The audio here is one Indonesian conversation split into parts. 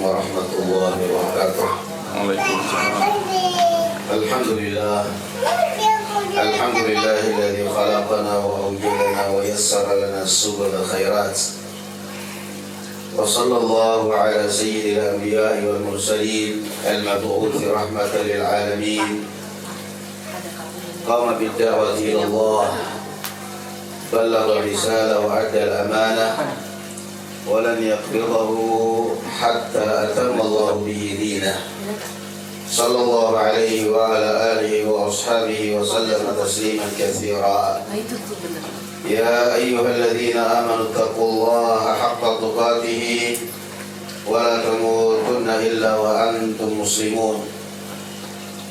warahmatullahi wabarakatuh. Waalaikumsalam. Alhamdulillah. Alhamdulillahilladzi khalaqana wa awjadana wa yassara lana subul khairat. Wa sallallahu ala sayyidil anbiya'i wal mursalin al-mab'uuthi rahmatan lil alamin. Qama bid da'wati ila Allah. Ballagha risalah wa adda al-amanah. ولن يقبضه حتى أتم الله به دينه صلى الله عليه وعلى آله وأصحابه وسلم تسليما كثيرا. يا أيها الذين آمنوا اتقوا الله حق تقاته ولا تموتن إلا وأنتم مسلمون.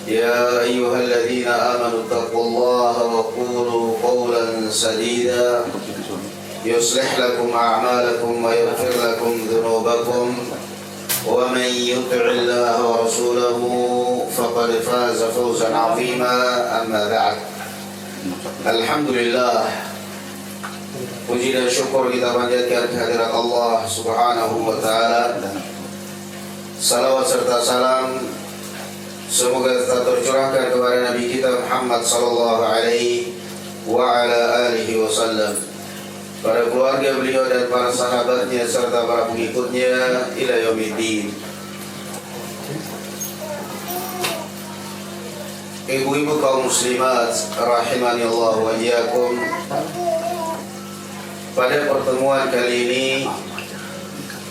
يا أيها الذين آمنوا اتقوا الله وقولوا قولا سديدا يصلح لكم أعمالكم ويغفر لكم ذنوبكم ومن يطع الله ورسوله فقد فاز فوزا عظيما. أما بعد. Alhamdulillah, puji dan syukur kita panjatkan kehadirat Allah Subhanahu wa taala. Salawat serta salam semoga tetap tercurahkan kepada Nabi kita Muhammad sallallahu alaihi wa ala alihi wasallam, para keluarga beliau dan para sahabatnya serta para pengikutnya ila yaumiddin. Ibu-ibu kaum muslimat rahimani Allah wa iyyakum. Pada pertemuan kali ini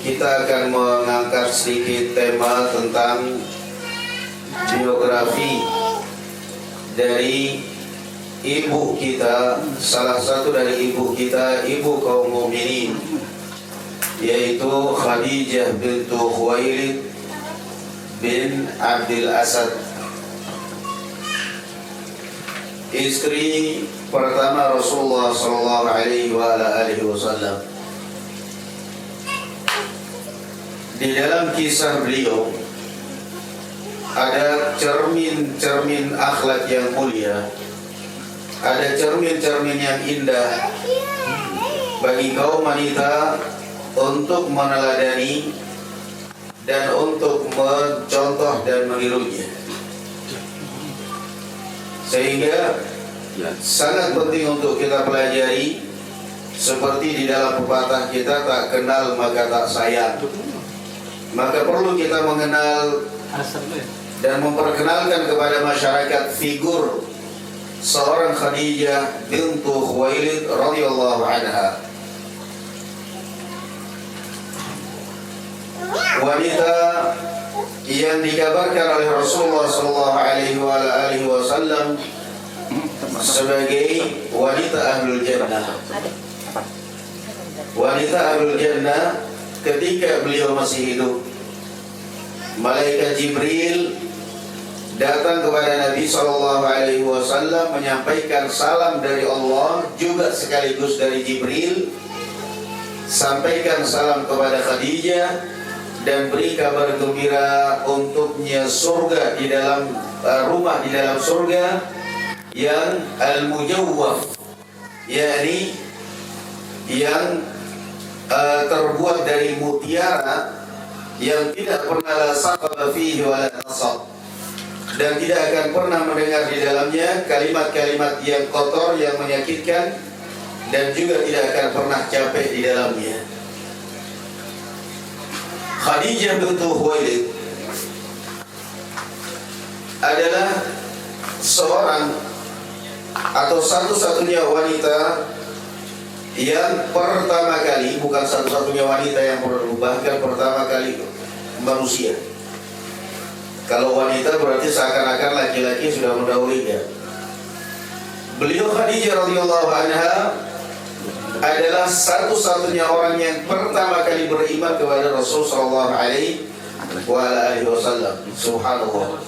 kita akan mengangkat sedikit tema tentang biografi dari ibu kita, salah satu dari ibu kita, ibu kaum mukminin, yaitu Khadijah bintu Khuwailid bin Abdul Asad, istri pertama Rasulullah sallallahu alaihi wasallam. Di dalam kisah beliau ada cermin-cermin akhlak yang mulia, ada cermin-cermin yang indah bagi kaum wanita untuk meneladani dan untuk mencontoh dan menirunya. Sehingga sangat penting untuk kita pelajari, seperti di dalam pepatah kita, tak kenal maka tak sayang. Maka perlu kita mengenal dan memperkenalkan kepada masyarakat figur seorang Khadijah bintu Khuwailid radhiyallahu anha, wanita yang dikabarkan oleh Rasulullah sallallahu alaihi wasallam sebagai wanita ahlul jannah. Wanita ahlul jannah ketika beliau masih hidup, malaikat Jibril datang kepada Nabi sallallahu alaihi wasallam menyampaikan salam dari Allah, juga sekaligus dari Jibril. Sampaikan salam kepada Khadijah dan beri kabar gembira untuknya surga di dalam rumah di dalam surga yang al-mujawwaf, yakni yang terbuat dari mutiara yang tidak pernah la saqaba fihi wa la nasab, dan tidak akan pernah mendengar di dalamnya kalimat-kalimat yang kotor, yang menyakitkan, dan juga tidak akan pernah capek di dalamnya. Khadijah bintu Khuwailid adalah seorang atau satu-satunya wanita yang pertama kali, bukan satu-satunya wanita yang bahkan pertama kali manusia. Kalau wanita berarti seakan-akan laki-laki sudah mendahulunya. Beliau Khadijah radhiyallahu anha adalah satu-satunya orang yang pertama kali beriman kepada Rasul sallallahu alaihi wasallam. Subhanallah.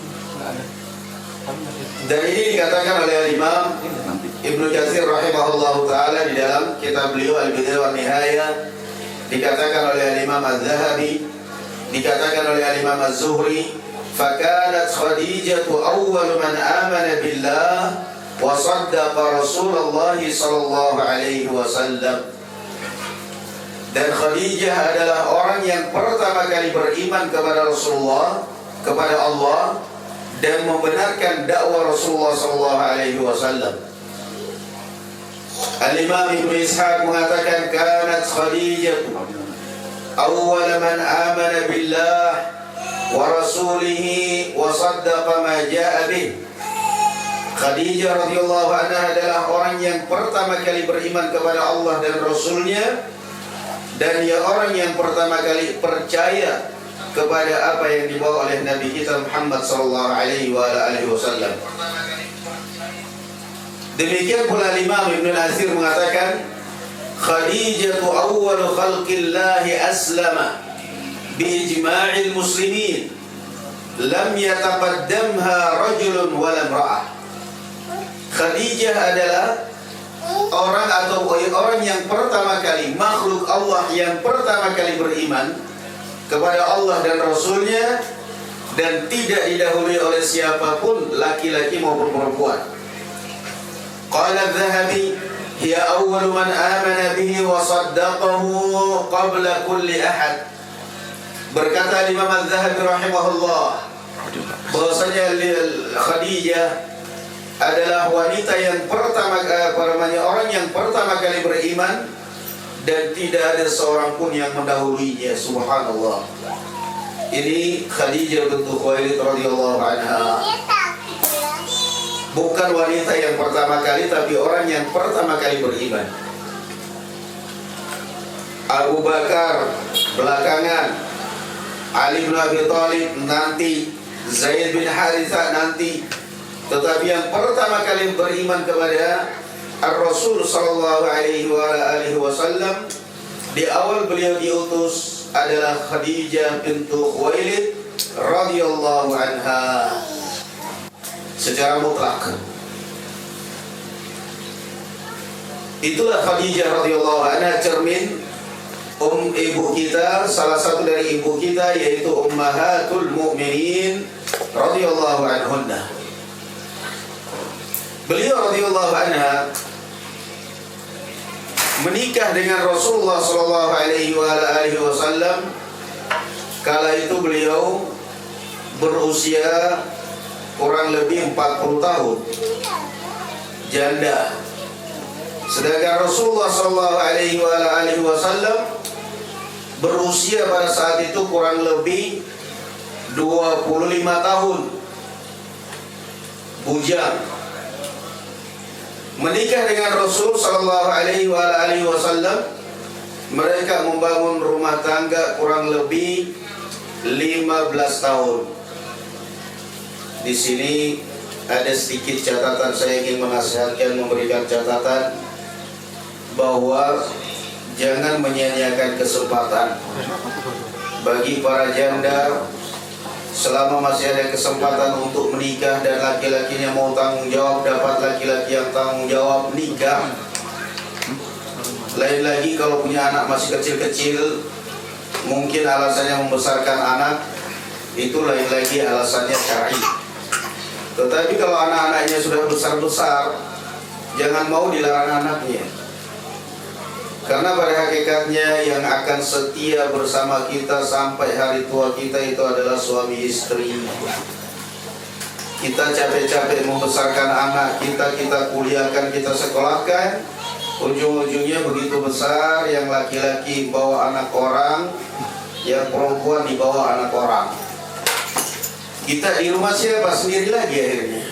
Dan ini dikatakan oleh Imam Ibnu Katsir rahimahullahu taala di dalam kitab beliau Al-Bidayah wa Nihayah, dikatakan oleh Imam Az-Zahabi, dikatakan oleh Imam Az-Zuhri, "Fakanat Khadijah awwal man amana billah wa saddaqa Rasulullah sallallahu alaihi wasallam." Dan Khadijah adalah orang yang pertama kali beriman kepada Rasulullah, kepada Allah, dan membenarkan dakwah Rasulullah SAW. Al-Imam Ibn Ishaq mengatakan, kanat Khadijah awwal man amana billah wa rasulihi wa saddaqa ma jaa bih. Khadijah radhiyallahu anha adalah orang yang pertama kali beriman kepada Allah dan Rasulnya, dan ia orang yang pertama kali percaya kepada apa yang dibawa oleh Nabi kita Muhammad sallallahu alaihi wasallam. Demikian pula Imam Ibn Al-Athir mengatakan, Khadijah awwal khalqillahi aslama bi ijma'il muslimin lam yataqaddamha rajulun wala imra'ah. Khadijah adalah orang atau orang yang pertama kali, makhluk Allah yang pertama kali beriman kepada Allah dan Rasulnya, dan tidak didahului oleh siapapun, laki-laki maupun perempuan. Qala Adz-Dzahabi, hiya awwal man amana bihi wa saddaqahu qabla kulli ahad. Berkata Imam Adz-Dzahabi rahimahullah, bahwasanya Khadijah adalah wanita yang pertama orang yang pertama kali beriman, dan tidak ada seorang pun yang mendahuluinya. Subhanallah. Ini Khadijah binti Khuwailid radhiyallahu anha. Bukan wanita yang pertama kali, tapi orang yang pertama kali beriman. Abu Bakar belakangan, Ali bin Abi Thalib nanti, Zaid bin Harithah nanti, tetapi yang pertama kali beriman kepada Ar-Rasul sallallahu alaihi wasallam di awal beliau diutus adalah Khadijah binti Khuwailid radhiyallahu anha secara mutlak. Itulah Khadijah radhiyallahu anha, cermin ibu kita, salah satu dari ibu kita, yaitu Ummahatul Mukminin radhiyallahu anhunna. Beliau radhiyallahu anha menikah dengan Rasulullah sallallahu alaihi wasallam kala itu beliau berusia kurang lebih 40 tahun, janda. Sedangkan Rasulullah sallallahu alaihi wasallam berusia pada saat itu kurang lebih 25 tahun, bujang. Menikah dengan Rasul sallallahu alaihi wasallam, mereka membangun rumah tangga kurang lebih 15 tahun. Di sini ada sedikit catatan, saya ingin menasihatkan, memberikan catatan bahwa jangan menyia-nyiakan kesempatan bagi para janda. Selama masih ada kesempatan untuk menikah dan laki-lakinya mau tanggung jawab, dapat laki-laki yang tanggung jawab, nikah. Lain lagi kalau punya anak masih kecil-kecil, mungkin alasannya membesarkan anak, itu lain lagi alasannya syar'i. Tetapi kalau anak-anaknya sudah besar-besar, jangan mau dilarang anaknya. Karena pada hakikatnya yang akan setia bersama kita sampai hari tua kita itu adalah suami istri. Kita capek-capek membesarkan anak kita, kita kuliahkan, kita sekolahkan, ujung-ujungnya begitu besar, yang laki-laki bawa anak orang, yang perempuan dibawa anak orang. Kita di rumah siapa? Sendiri lagi akhirnya.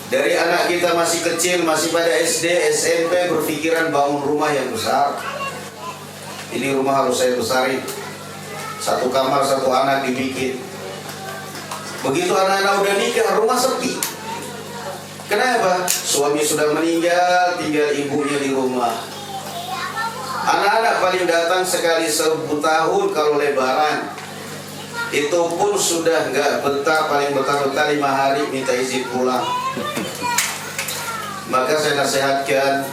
Dari anak kita masih kecil, masih pada SD, SMP, berpikiran bangun rumah yang besar. Ini rumah harus saya besarin, satu kamar, satu anak dibikin. Begitu anak-anak udah nikah, rumah sepi. Kenapa? Suami sudah meninggal, tinggal ibunya di rumah. Anak-anak paling datang sekali setahun kalau lebaran. Itu pun sudah nggak betah, paling betah-betah 5 hari minta izin pulang. Maka saya nasihatkan,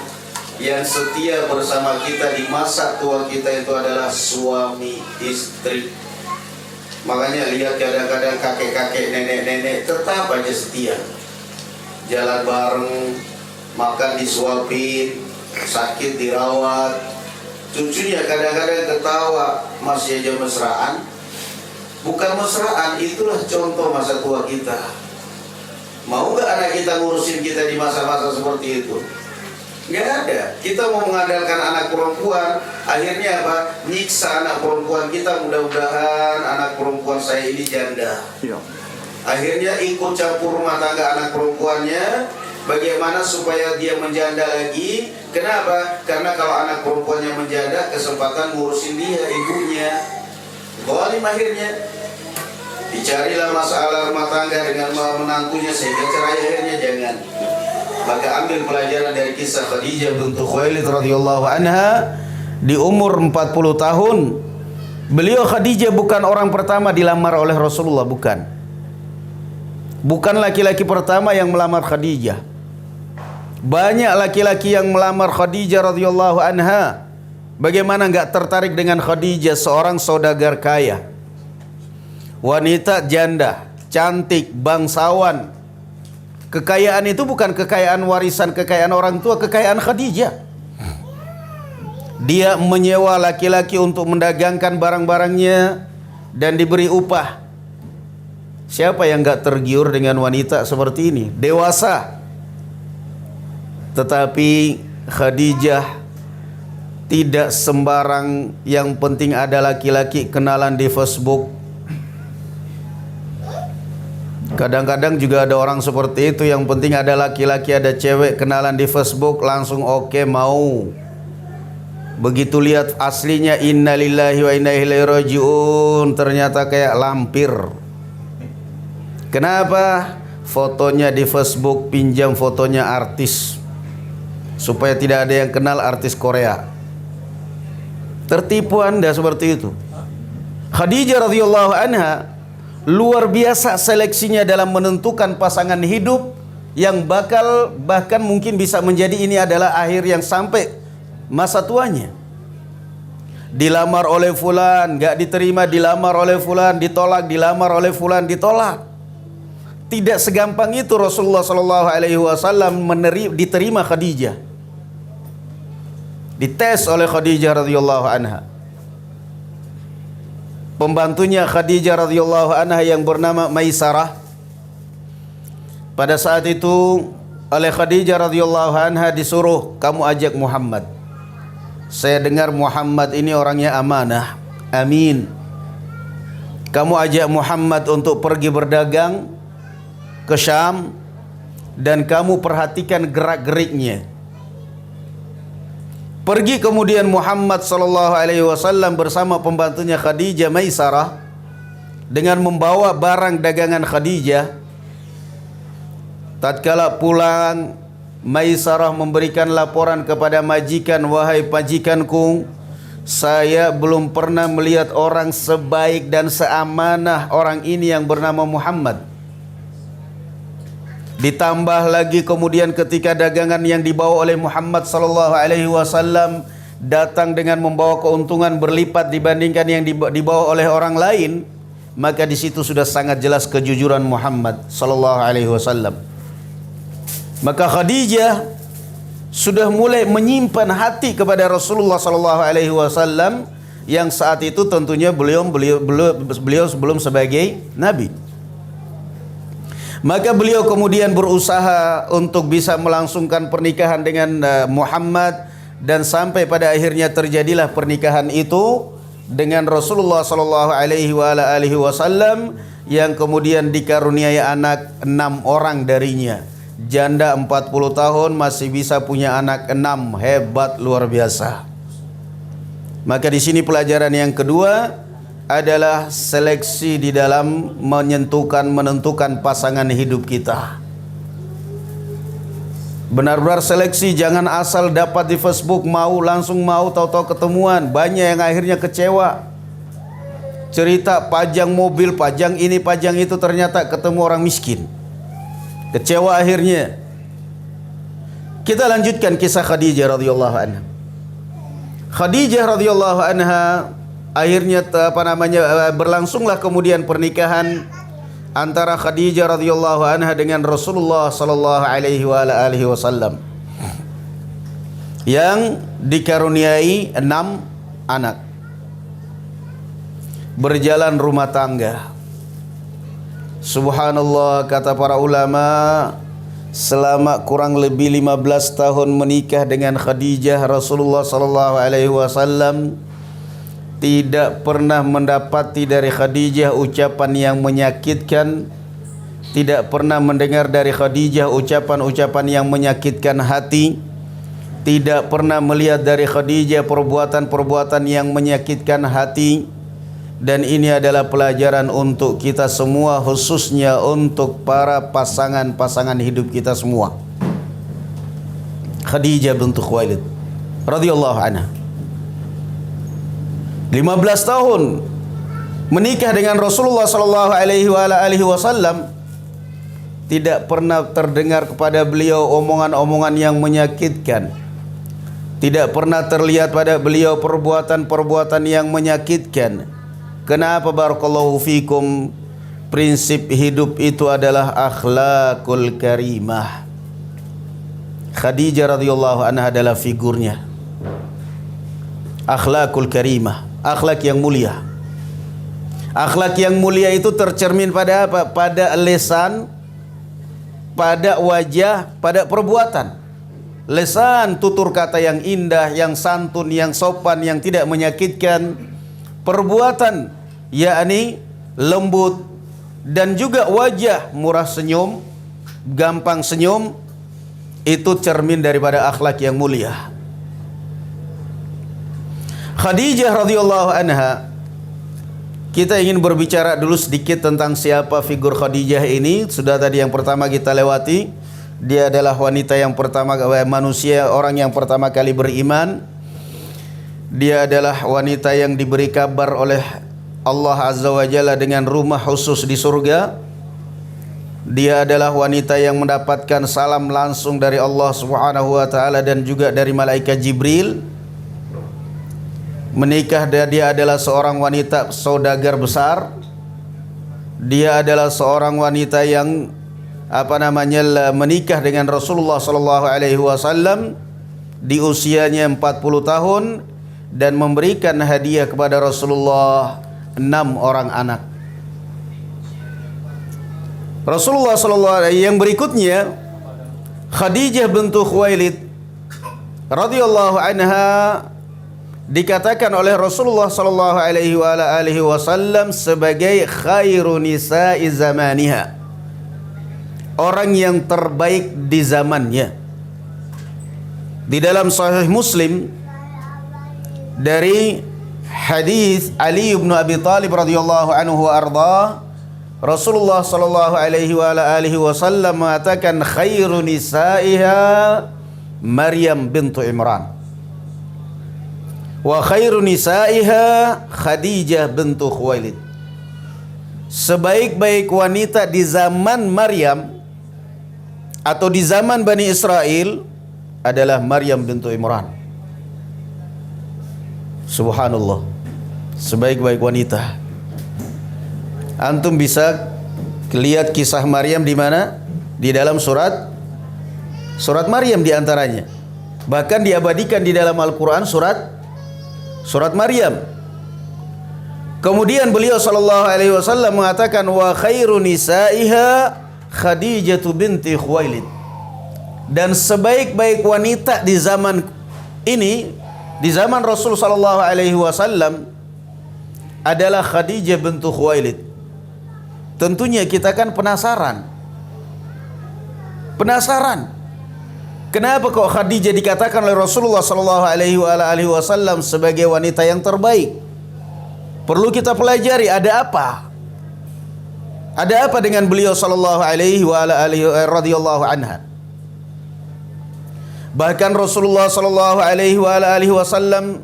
yang setia bersama kita di masa tua kita itu adalah suami istri. Makanya lihat kadang-kadang kakek-kakek, nenek-nenek tetap aja setia. Jalan bareng, makan disuapin, sakit dirawat, Cucunya kadang-kadang ketawa, masih aja mesraan. Bukan mesraan, itulah contoh masa tua kita. Mau gak anak kita ngurusin kita di masa-masa seperti itu? Gak ada. Kita mau mengandalkan anak perempuan, akhirnya apa? Nyiksa anak perempuan kita. Mudah-mudahan anak perempuan saya ini janda. Ya. Akhirnya ikut campur rumah tangga anak perempuannya. Bagaimana supaya dia menjanda lagi? Kenapa? Karena kalau anak perempuannya menjanda, kesempatan ngurusin dia, ibunya. Zalim akhirnya. Dicarilah masalah rumah tangga dengan menantunya sehingga cerai akhirnya, jangan. Maka ambil pelajaran dari kisah Khadijah bintu Khuwailid radhiyallahu anha. Di umur 40 tahun, beliau Khadijah bukan orang pertama dilamar oleh Rasulullah, bukan. Bukan laki-laki pertama yang melamar Khadijah. Banyak laki-laki yang melamar Khadijah radhiyallahu anha. Bagaimana enggak tertarik dengan Khadijah, seorang saudagar kaya, wanita janda, cantik, bangsawan. Kekayaan itu bukan kekayaan warisan, kekayaan orang tua, kekayaan Khadijah. Dia menyewa laki-laki untuk mendagangkan barang-barangnya dan diberi upah. Siapa yang enggak tergiur dengan wanita seperti ini? Dewasa. Tetapi Khadijah tidak sembarang yang penting ada laki-laki kenalan di Facebook. Kadang-kadang juga ada orang seperti itu, yang penting ada laki-laki, ada cewek kenalan di Facebook, langsung oke, mau. Begitu lihat aslinya, innalillahi wa inna ilaihi rajiun, ternyata kayak lampir. Kenapa? Fotonya di Facebook, pinjam fotonya artis, supaya tidak ada yang kenal artis Korea. Tertipu Anda seperti itu. Khadijah radhiyallahu anha luar biasa seleksinya dalam menentukan pasangan hidup yang bahkan mungkin bisa menjadi ini adalah akhir yang sampai masa tuanya. Dilamar oleh fulan, gak diterima, dilamar oleh fulan, ditolak, dilamar oleh fulan, ditolak. Tidak segampang itu Rasulullah sallallahu alaihi wasallam diterima Khadijah. Dites oleh Khadijah radhiyallahu anha. Pembantunya Khadijah radhiyallahu anha yang bernama Maisarah, pada saat itu oleh Khadijah radhiyallahu anha disuruh, kamu ajak Muhammad. Saya dengar Muhammad ini orangnya amanah, amin. Kamu ajak Muhammad untuk pergi berdagang ke Syam dan kamu perhatikan gerak-geriknya. Pergi kemudian Muhammad sallallahu alaihi wasallam bersama pembantunya Khadijah Maisarah dengan membawa barang dagangan Khadijah. Tatkala pulang, Maisarah memberikan laporan kepada majikan, wahai majikanku, saya belum pernah melihat orang sebaik dan seamanah orang ini yang bernama Muhammad. Ditambah lagi kemudian ketika dagangan yang dibawa oleh Muhammad sallallahu alaihi wasallam datang dengan membawa keuntungan berlipat dibandingkan yang dibawa oleh orang lain, maka di situ sudah sangat jelas kejujuran Muhammad sallallahu alaihi wasallam. Maka Khadijah sudah mulai menyimpan hati kepada Rasulullah sallallahu alaihi wasallam yang saat itu tentunya beliau belum sebagai nabi. Maka beliau kemudian berusaha untuk bisa melangsungkan pernikahan dengan Muhammad, dan sampai pada akhirnya terjadilah pernikahan itu dengan Rasulullah sallallahu alaihi wasallam yang kemudian dikaruniai anak 6 orang darinya. Janda 40 tahun masih bisa punya anak 6, hebat luar biasa. Maka di sini pelajaran yang kedua adalah seleksi di dalam menentukan pasangan hidup kita. Benar-benar seleksi, jangan asal dapat di Facebook langsung mau tahu-tahu ketemuan. Banyak yang akhirnya kecewa. Cerita pajang mobil, pajang ini, pajang itu, ternyata ketemu orang miskin. Kecewa akhirnya. Kita lanjutkan kisah Khadijah radhiyallahu anha. Khadijah radhiyallahu anha akhirnya berlangsunglah kemudian pernikahan antara Khadijah radhiyallahu anha dengan Rasulullah sallallahu alaihi wasallam. yang dikaruniai 6 anak, berjalan rumah tangga. Subhanallah, kata para ulama, selama kurang lebih 15 tahun menikah dengan Khadijah, Rasulullah sallallahu alaihi wasallam tidak pernah mendapati dari Khadijah ucapan yang menyakitkan, tidak pernah mendengar dari Khadijah ucapan-ucapan yang menyakitkan hati, tidak pernah melihat dari Khadijah perbuatan-perbuatan yang menyakitkan hati. Dan ini adalah pelajaran untuk kita semua, khususnya untuk para pasangan-pasangan hidup kita semua. Khadijah bintu Khuwailid radhiyallahu anha 15 tahun menikah dengan Rasulullah sallallahu alaihi wasallam, tidak pernah terdengar kepada beliau omongan-omongan yang menyakitkan. Tidak pernah terlihat pada beliau perbuatan-perbuatan yang menyakitkan. Kenapa barakallahu fikum? Prinsip hidup itu adalah akhlakul karimah. Khadijah radhiyallahu anha adalah figurnya. Akhlakul karimah, akhlak yang mulia. Akhlak yang mulia itu tercermin pada apa? Pada lisan, pada wajah, pada perbuatan. Lisan, tutur kata yang indah, yang santun, yang sopan, yang tidak menyakitkan. Perbuatan, yakni lembut, dan juga wajah murah senyum, gampang senyum, itu cermin daripada akhlak yang mulia. Khadijah radhiyallahu anha, kita ingin berbicara dulu sedikit tentang siapa figur Khadijah ini. Sudah tadi yang pertama kita lewati, dia adalah wanita yang pertama, manusia, orang yang pertama kali beriman. Dia adalah wanita yang diberi kabar oleh Allah Azza wa Jalla dengan rumah khusus di surga. Dia adalah wanita yang mendapatkan salam langsung dari Allah Subhanahu wa taala dan juga dari malaikat Jibril. Menikah, dia adalah seorang wanita saudagar besar. Dia adalah seorang wanita yang menikah dengan Rasulullah sallallahu alaihi wasallam di usianya 40 tahun dan memberikan hadiah kepada Rasulullah 6 orang anak. Rasulullah sallallahu alaihi wasallam yang berikutnya, Khadijah bintu Khuwailid radhiyallahu anha, dikatakan oleh Rasulullah sallallahu alaihi wasallam sebagai khairu nisa'i zamaniha, orang yang terbaik di zamannya. Di dalam Sahih Muslim dari hadis Ali bin Abi Thalib radhiyallahu anhu arda, Rasulullah sallallahu alaihi wasallam mengatakan khairu nisaiha Maryam bintu Imran wa khairu nisaiha Khadijah bintu Khuwailid. Sebaik-baik wanita di zaman Maryam atau di zaman Bani Israel adalah Maryam bintu Imran. Subhanallah, sebaik-baik wanita. Antum bisa lihat kisah Maryam di mana? Di dalam surat Maryam di antaranya. Bahkan diabadikan di dalam Al-Quran surat Maryam. Kemudian beliau sallallahu alaihi wasallam mengatakan wa khairu nisaiha Khadijah binti Khuwailid. Dan sebaik-baik wanita di zaman ini, di zaman Rasul sallallahu alaihi wasallam, adalah Khadijah bintu Khuwailid. Tentunya kita kan penasaran. Kenapa kok Khadijah dikatakan oleh Rasulullah sallallahu alaihi wasallam sebagai wanita yang terbaik? Perlu kita pelajari ada apa? Ada apa dengan beliau sallallahu alaihi radhiyallahu anha? Bahkan Rasulullah sallallahu alaihi wasallam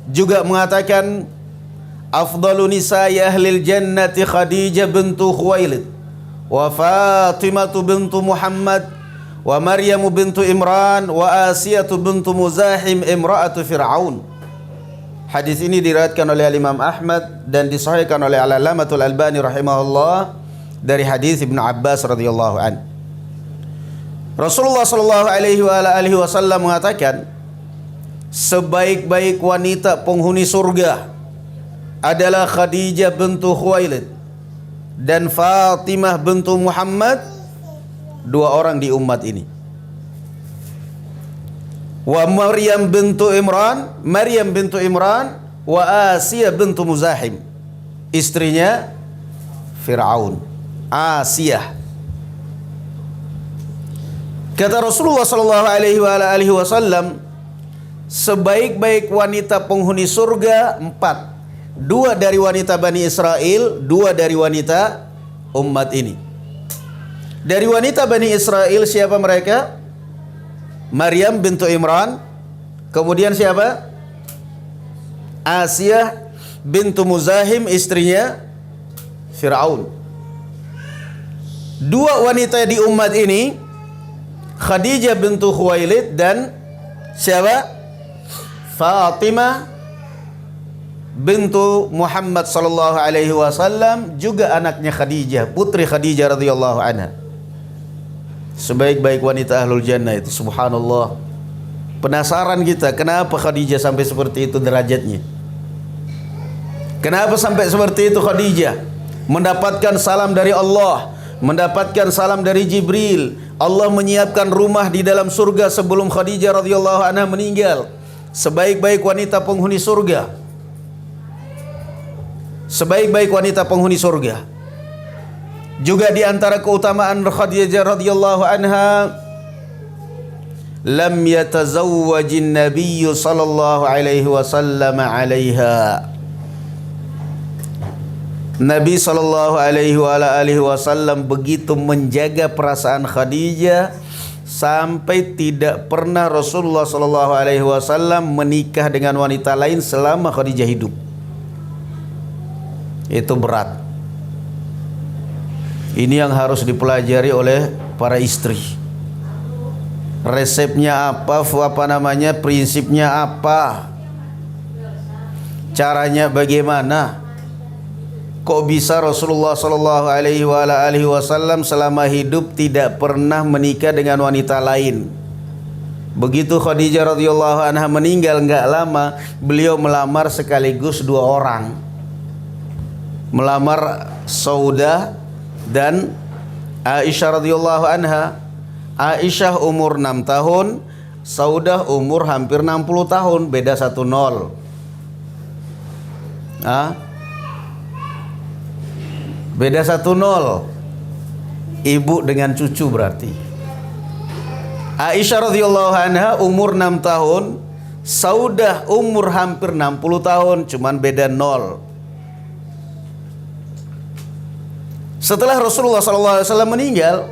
juga mengatakan afdalu nisa'i ahlil jannati Khadijah bintu Khuwailid wa Fatimah bintu Muhammad wa Maryam bintu Imran wa Asiyah bintu Muzahim imra'atu Fir'aun. Hadis ini diriwayatkan oleh Imam Ahmad dan disahihkan oleh Al-Alamatul Albani rahimahullah dari hadis Ibnu Abbas radhiyallahu anhu. Rasulullah sallallahu alaihi wasallam mengatakan sebaik-baik wanita penghuni surga adalah Khadijah bintu Khuwailid dan Fatimah bintu Muhammad, dua orang di umat ini. Wa Maryam bintu Imran wa Asiyah bintu Muzahim, istrinya Fir'aun, Asiyah. Kata Rasulullah sallallahu alaihi wasallam, sebaik-baik wanita penghuni surga 4. 2 dari wanita Bani Israel, 2 dari wanita umat ini. Dari wanita Bani Israel siapa mereka? Maryam bintu Imran. Kemudian siapa? Asiyah bintu Muzahim, istrinya Fir'aun. 2 wanita di umat ini, Khadijah bintu Khuwailid dan siapa? Fatimah bintu Muhammad sallallahu alaihi wasallam, juga anaknya Khadijah, putri Khadijah radhiyallahu anha. Sebaik-baik wanita ahlul jannah itu, subhanallah. Penasaran kita, kenapa Khadijah sampai seperti itu derajatnya? Kenapa sampai seperti itu Khadijah? Mendapatkan salam dari Allah, mendapatkan salam dari Jibril. Allah menyiapkan rumah di dalam surga sebelum Khadijah radhiyallahu anha meninggal. Sebaik-baik wanita penghuni surga. Sebaik-baik wanita penghuni surga. Juga di antara keutamaan Khadijah radhiyallahu anha, lam yatazawwajin nabiyyu sallallahu alaihi wasallam 'alaiha. Nabi sallallahu alaihi wasallam begitu menjaga perasaan Khadijah sampai tidak pernah Rasulullah sallallahu alaihi wasallam menikah dengan wanita lain selama Khadijah hidup. Itu berat. Ini yang harus dipelajari oleh para istri. Resepnya apa, prinsipnya apa, caranya bagaimana? Kok bisa Rasulullah sallallahu alaihi wasallam selama hidup tidak pernah menikah dengan wanita lain? Begitu Khadijah radhiyallahu anha meninggal, enggak lama beliau melamar sekaligus 2 orang. Melamar Saudah dan Aisyah radhiyallahu anha. Aisyah umur 6 tahun, Saudah umur hampir 60 tahun, beda 1 nol. Beda 1 nol. Ibu dengan cucu berarti. Aisyah radhiyallahu anha umur 6 tahun, Saudah umur hampir 60 tahun, cuman beda 0. Setelah Rasulullah SAW meninggal,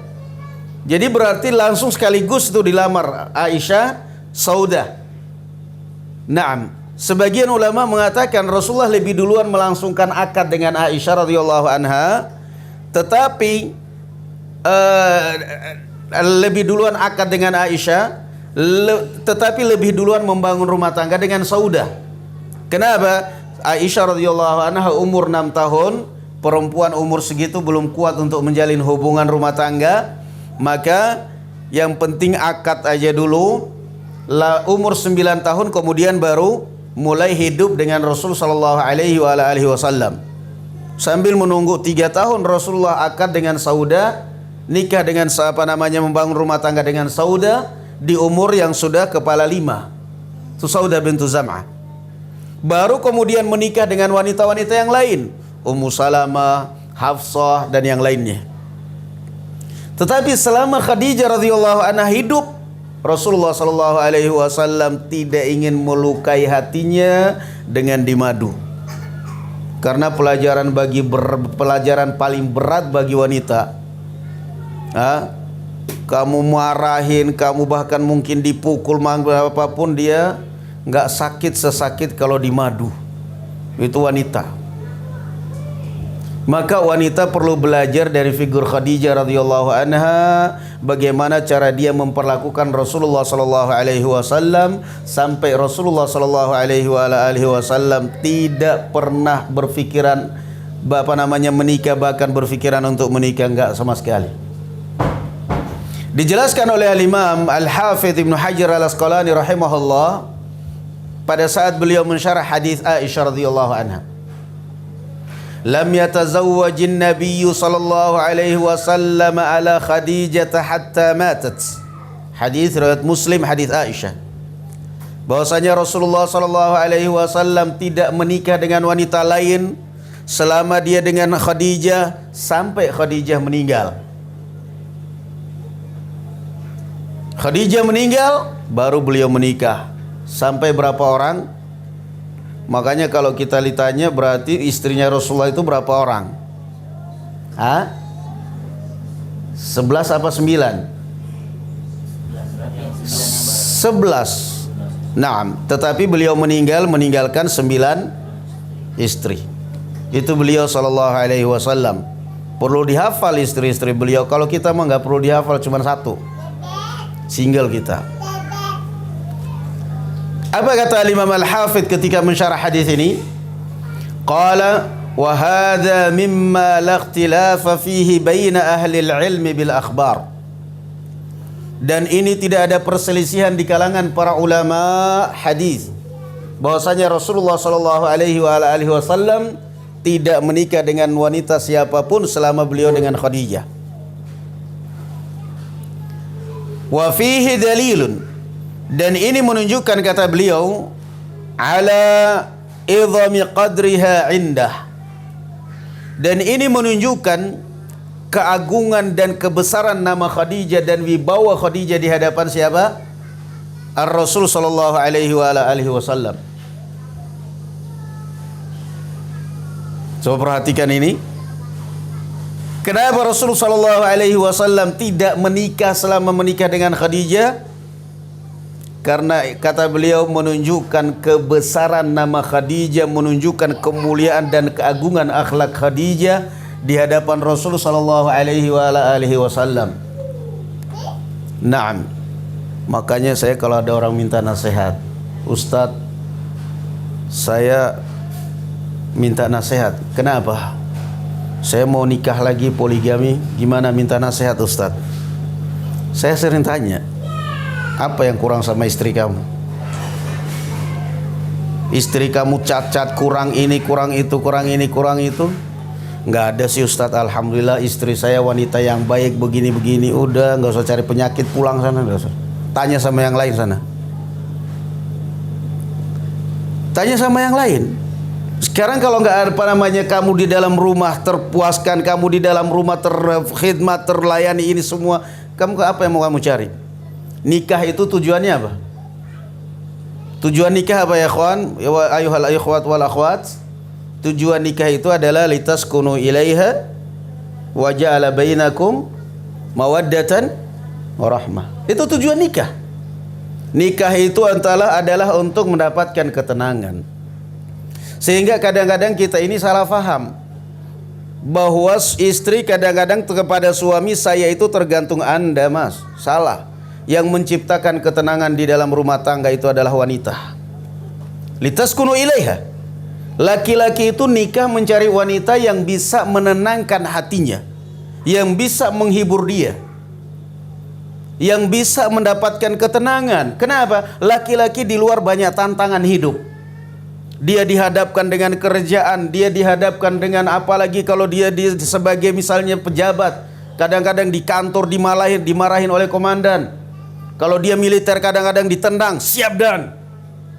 jadi berarti langsung sekaligus itu dilamar Aisyah, Saudah. Naam. Sebagian ulama mengatakan Rasulullah lebih duluan melangsungkan akad dengan Aisyah radhiyallahu anha, tetapi lebih duluan akad dengan Aisyah, tetapi lebih duluan membangun rumah tangga dengan Saudah. Kenapa? Aisyah radhiyallahu anha umur 6 tahun, perempuan umur segitu belum kuat untuk menjalin hubungan rumah tangga, maka yang penting akad aja dulu. Umur 9 tahun kemudian baru mulai hidup dengan Rasul sallallahu alaihi wasallam. Sambil menunggu 3 tahun Rasulullah akad dengan Saudah, nikah dengan membangun rumah tangga dengan Saudah di umur yang sudah kepala 5. Itu Saudah bintu Zam'ah. Baru kemudian menikah dengan wanita-wanita yang lain, Ummu Salamah, Hafsah dan yang lainnya. Tetapi selama Khadijah radhiyallahu anha hidup, Rasulullah sallallahu alaihi wasallam tidak ingin melukai hatinya dengan dimadu. Karena pelajaran paling berat bagi wanita. Kamu marahin, kamu bahkan mungkin dipukul, apapun, dia nggak sakit sesakit kalau dimadu. Itu wanita. Maka wanita perlu belajar dari figur Khadijah radhiyallahu anha, bagaimana cara dia memperlakukan Rasulullah sallallahu alaihi wasallam sampai Rasulullah sallallahu alaihi wasallam tidak pernah berpikiran menikah, bahkan berpikiran untuk menikah enggak sama sekali. Dijelaskan oleh Al-Imam Al-Hafidz Ibnu Hajar Al-Asqalani rahimahullah, pada saat beliau mensyarah hadis Aisyah radhiyallahu anha. Lam yatazawwajin nabiyyu sallallahu alaihi wasallam ala Khadijah hatta matat. Hadis riwayat Muslim, hadis Aisyah. Bahwasanya Rasulullah sallallahu alaihi wasallam tidak menikah dengan wanita lain selama dia dengan Khadijah sampai Khadijah meninggal. Khadijah meninggal, baru beliau menikah. Sampai berapa orang? Makanya kalau kita ditanya berarti istrinya Rasulullah itu berapa orang? 11 apa 9? 11. Naam, tetapi beliau meninggalkan 9 istri. Itu beliau sallallahu alaihi wasallam. Perlu dihafal istri-istri beliau. Kalau kita mah nggak perlu dihafal, cuma satu. Single kita. Apa kata Imam Al-Hafidh ketika mensyarah hadis ini? Qala wa hadha mimma la ikhtilafa fihi baina ahli al-ilm bil akhbar. Dan ini tidak ada perselisihan di kalangan para ulama hadis bahwasanya Rasulullah sallallahu alaihi wasallam tidak menikah dengan wanita siapapun selama beliau dengan Khadijah. Wa fihi dalilun, dan ini menunjukkan kata beliau ala idhami qadriha indah, dan ini menunjukkan keagungan dan kebesaran nama Khadijah dan wibawa Khadijah di hadapan siapa? Ar-Rasul sallallahu alaihi wasallam. Coba perhatikan ini. Kenapa Rasulullah sallallahu alaihi wasallam tidak menikah selama menikah dengan Khadijah? Karena kata beliau menunjukkan kebesaran nama Khadijah, menunjukkan kemuliaan dan keagungan akhlak Khadijah di hadapan Rasul sallallahu alaihi wasallam. Naam. Makanya saya kalau ada orang minta nasihat, Ustadz, saya minta nasihat. Kenapa? Saya mau nikah lagi poligami, gimana minta nasihat Ustadz? Saya sering tanya, apa yang kurang sama istri kamu? Istri kamu cacat, kurang ini, kurang itu, kurang ini, kurang itu? Nggak ada sih Ustadz, alhamdulillah istri saya wanita yang baik, begini-begini. Udah, nggak usah cari penyakit, pulang sana, nggak usah. Tanya sama yang lain sana. Tanya sama yang lain. Sekarang kalau nggak apa namanya kamu di dalam rumah terpuaskan, kamu di dalam rumah terkhidmat, terlayani ini semua, kamu apa yang mau kamu cari? Nikah itu tujuannya apa? Tujuan nikah apa ya kawan? Ya ayuhal ikhwat wal akhwat. Tujuan nikah itu adalah litaskunu ilaiha wa ja'ala bainakum mawaddatan wa rahmah. Itu tujuan nikah. Nikah itu adalah untuk mendapatkan ketenangan. Sehingga kadang-kadang kita ini salah faham bahwa istri kadang-kadang kepada suami, saya itu tergantung Anda mas. Salah. Yang menciptakan ketenangan di dalam rumah tangga itu adalah wanita. Litaskunu ilaiha. Laki-laki itu nikah mencari wanita yang bisa menenangkan hatinya, yang bisa menghibur dia, yang bisa mendapatkan ketenangan. Kenapa? Laki-laki di luar banyak tantangan hidup. Dia dihadapkan dengan kerjaan, dia dihadapkan dengan apalagi kalau dia sebagai misalnya pejabat, kadang-kadang di kantor dimarahin oleh komandan. Kalau dia militer kadang-kadang ditendang, siap dan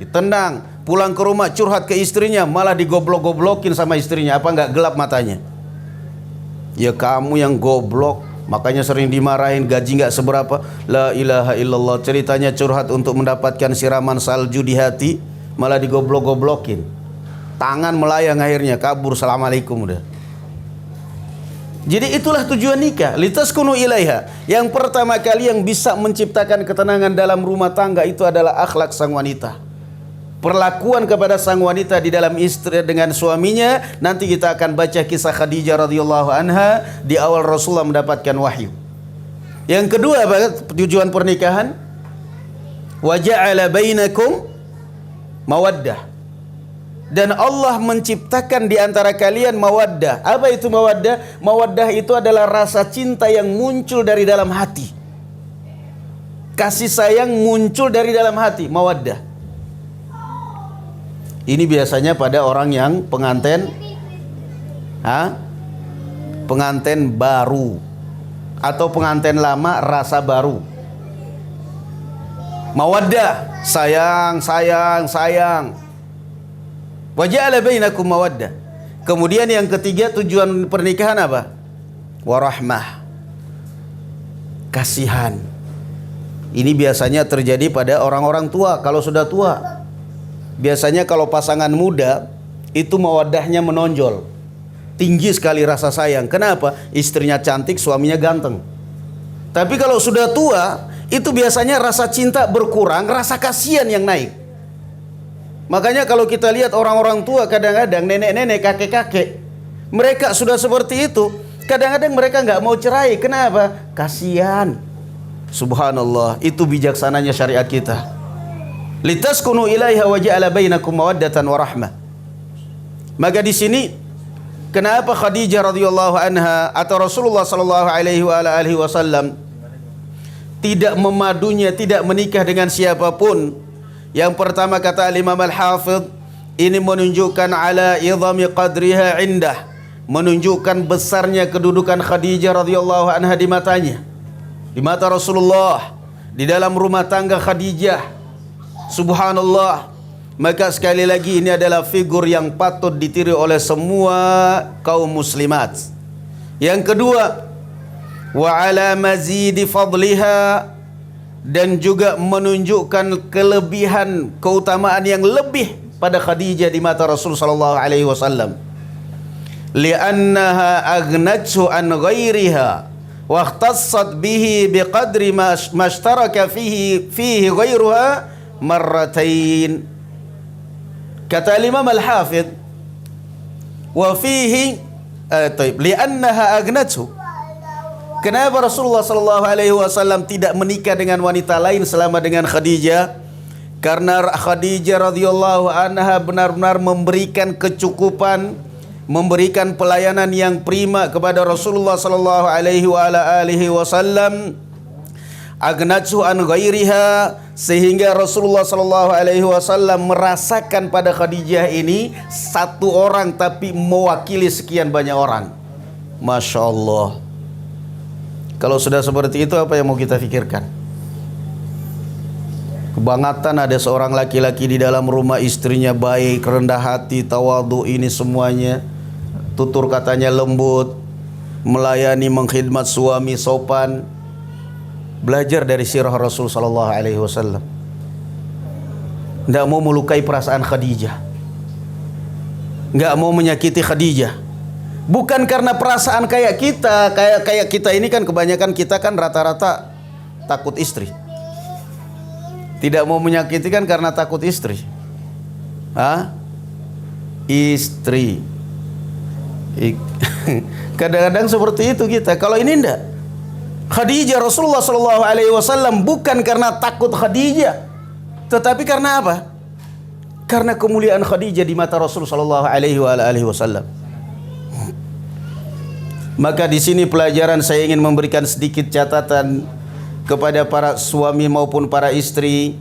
ditendang. Pulang ke rumah curhat ke istrinya, malah digoblok-goblokin sama istrinya. Apa nggak gelap matanya? Ya kamu yang goblok, makanya sering dimarahin, gaji nggak seberapa. La ilaha illallah. Ceritanya curhat untuk mendapatkan siraman salju di hati, malah digoblok-goblokin. Tangan melayang akhirnya, kabur, assalamualaikum udah. Jadi itulah tujuan nikah, litaskunu ilaiha. Yang pertama kali yang bisa menciptakan ketenangan dalam rumah tangga itu adalah akhlak sang wanita. Perlakuan kepada sang wanita di dalam istri dengan suaminya. Nanti kita akan baca kisah Khadijah radhiyallahu anha di awal Rasulullah mendapatkan wahyu. Yang kedua apa tujuan pernikahan? Wa ja'ala bainakum mawaddah. Dan Allah menciptakan di antara kalian mawaddah. Apa itu mawaddah? Mawaddah itu adalah rasa cinta yang muncul dari dalam hati. Kasih sayang muncul dari dalam hati, mawaddah. Ini biasanya pada orang yang pengantin pengantin baru atau pengantin lama rasa baru. Mawaddah, sayang. Wa ja'ala bainakum mawaddah. Kemudian yang ketiga, tujuan pernikahan apa? Warahmah, kasihan. Ini biasanya terjadi pada orang-orang tua. Kalau sudah tua, biasanya kalau pasangan muda itu mawaddahnya menonjol, tinggi sekali rasa sayang. Kenapa? Istrinya cantik, suaminya ganteng. Tapi kalau sudah tua, itu biasanya rasa cinta berkurang, rasa kasihan yang naik. Makanya kalau kita lihat orang-orang tua, kadang-kadang nenek-nenek, kakek-kakek, mereka sudah seperti itu. Kadang-kadang mereka nggak mau cerai. Kenapa? Kasihan. Subhanallah, itu bijaksananya syariat kita. Litaskunu ilaiha wa ja'ala bainakum mawaddatan wa rahmah. Maka di sini kenapa Khadijah radhiyallahu anha atau Rasulullah sallallahu alaihi wasallam tidak memadunya, tidak menikah dengan siapapun? Yang pertama kata Imam Al-Hafidh, ini menunjukkan ala idhami qadriha indah, menunjukkan besarnya kedudukan Khadijah radhiyallahu anha di matanya, di mata Rasulullah, di dalam rumah tangga Khadijah. Subhanallah. Maka sekali lagi ini adalah figur yang patut ditiru oleh semua kaum muslimat. Yang kedua, wa ala mazidi fadliha, dan juga menunjukkan kelebihan keutamaan yang lebih pada Khadijah di mata Rasul sallallahu alaihi wasallam. Li'annaha aghnathu an ghairiha wa ikhtassat bihi biqadri ma ishtaraka fihi ghairuha marratain. Kata Imam Al-Hafidh, wa fihi li'annaha aghnathu. Kenapa Rasulullah sallallahu alaihi wasallam tidak menikah dengan wanita lain selama dengan Khadijah? Karena Khadijah radhiyallahu anha benar-benar memberikan kecukupan, memberikan pelayanan yang prima kepada Rasulullah sallallahu alaihi wasallam. Agnatsu an ghairiha, sehingga Rasulullah sallallahu alaihi wasallam merasakan pada Khadijah ini satu orang tapi mewakili sekian banyak orang. Masya Allah. Kalau sudah seperti itu, apa yang mau kita pikirkan? Kebangetan ada seorang laki-laki di dalam rumah, istrinya baik, rendah hati, tawadhu, ini semuanya. Tutur katanya lembut, melayani, mengkhidmat suami, sopan. Belajar dari sirah Rasul sallallahu alaihi wasallam. Tidak mau melukai perasaan Khadijah, nggak mau menyakiti Khadijah. Bukan karena perasaan kayak kita ini kan, kebanyakan kita kan rata-rata takut istri. Tidak mau menyakiti kan karena takut istri. Istri. Kadang-kadang seperti itu kita. Kalau ini enggak. Khadijah, Rasulullah sallallahu alaihi wasallam bukan karena takut Khadijah, tetapi karena apa? Karena kemuliaan Khadijah di mata Rasul sallallahu alaihi wasallam. Maka di sini pelajaran, saya ingin memberikan sedikit catatan kepada para suami maupun para istri,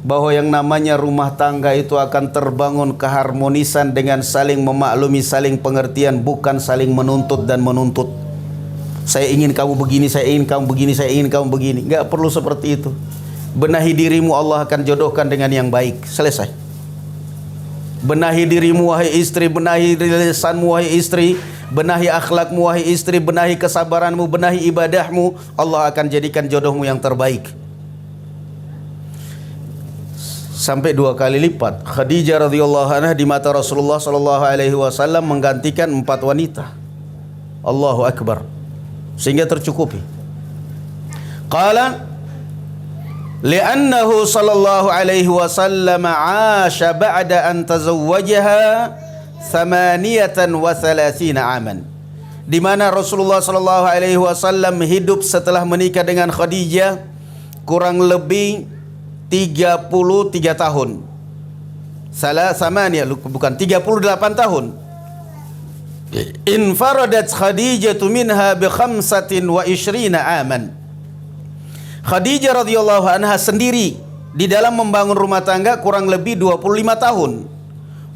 bahwa yang namanya rumah tangga itu akan terbangun keharmonisan dengan saling memaklumi, saling pengertian, bukan saling menuntut dan menuntut. Saya ingin kamu begini, saya ingin kamu begini, saya ingin kamu begini. Enggak perlu seperti itu. Benahi dirimu, Allah akan jodohkan dengan yang baik. Selesai. Benahi dirimu wahai istri, benahi lisanmu wahai istri, benahi akhlakmu wahai istri, benahi kesabaranmu, benahi ibadahmu, Allah akan jadikan jodohmu yang terbaik. Sampai 2 kali lipat Khadijah radhiyallahu anha di mata Rasulullah sallallahu alaihi wasallam menggantikan 4 wanita. Allahu akbar. Sehingga tercukupi. Qala li'annahu sallallahu alaihi wasallam 'asha ba'da an tazawwajaha 38 aman, di mana Rasulullah sallallahu alaihi wasallam hidup setelah menikah dengan Khadijah kurang lebih 33 tahun. Bukan 38 tahun. Infaradat Khadijah minha bi 25 aman. Khadijah radhiyallahu anha sendiri di dalam membangun rumah tangga kurang lebih 25 tahun.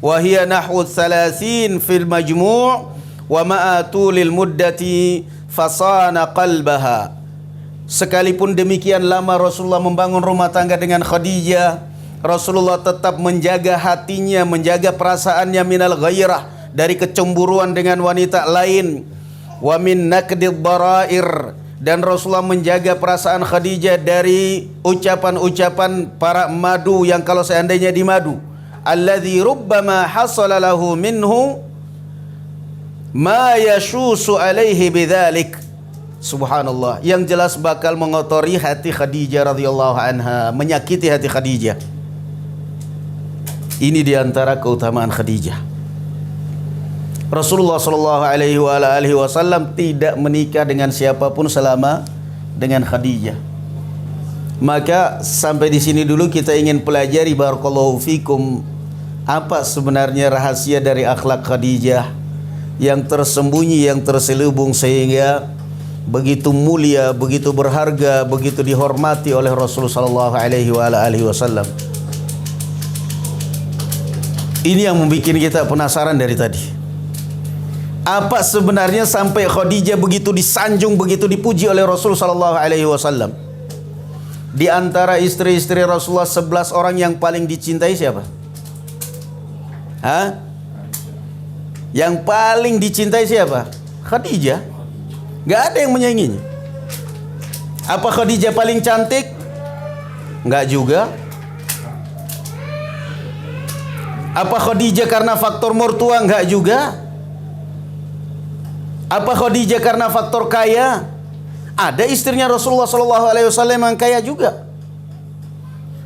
wa hiya nahwu 30 fil majmu' wa ma'atulil muddati fasana qalbaha. Sekalipun demikian lama Rasulullah membangun rumah tangga dengan Khadijah, Rasulullah tetap menjaga hatinya, menjaga perasaannya minal ghairah, dari kecemburuan dengan wanita lain, wa min naqdid dharair, dan Rasulullah menjaga perasaan Khadijah dari ucapan-ucapan para madu yang kalau seandainya dimadu, alladzi rubbama hasala lahu minhu ma yashusu alaihi bidzalik. Subhanallah, yang jelas bakal mengotori hati Khadijah radhiyallahu anha, menyakiti hati Khadijah. Ini diantara keutamaan Khadijah. Rasulullah sallallahu alaihi wasallam tidak menikah dengan siapapun selama dengan Khadijah. Maka sampai di sini dulu kita ingin pelajari barakallahu fikum, apa sebenarnya rahasia dari akhlak Khadijah yang tersembunyi, yang terselubung sehingga begitu mulia, begitu berharga, begitu dihormati oleh Rasulullah sallallahu alaihi wasallam. Ini yang membuat kita penasaran dari tadi. Apa sebenarnya sampai Khadijah begitu disanjung, begitu dipuji oleh Rasul sallallahu alaihi wasallam? Di antara istri-istri Rasulullah 11 orang yang paling dicintai siapa? Hah? Yang paling dicintai siapa? Khadijah. Gak ada yang menyainginya. Apa Khadijah paling cantik? Enggak juga. Apa Khadijah karena faktor mertua? Enggak juga. Apa Khadijah karena faktor kaya? Ada istrinya Rasulullah SAW yang kaya juga.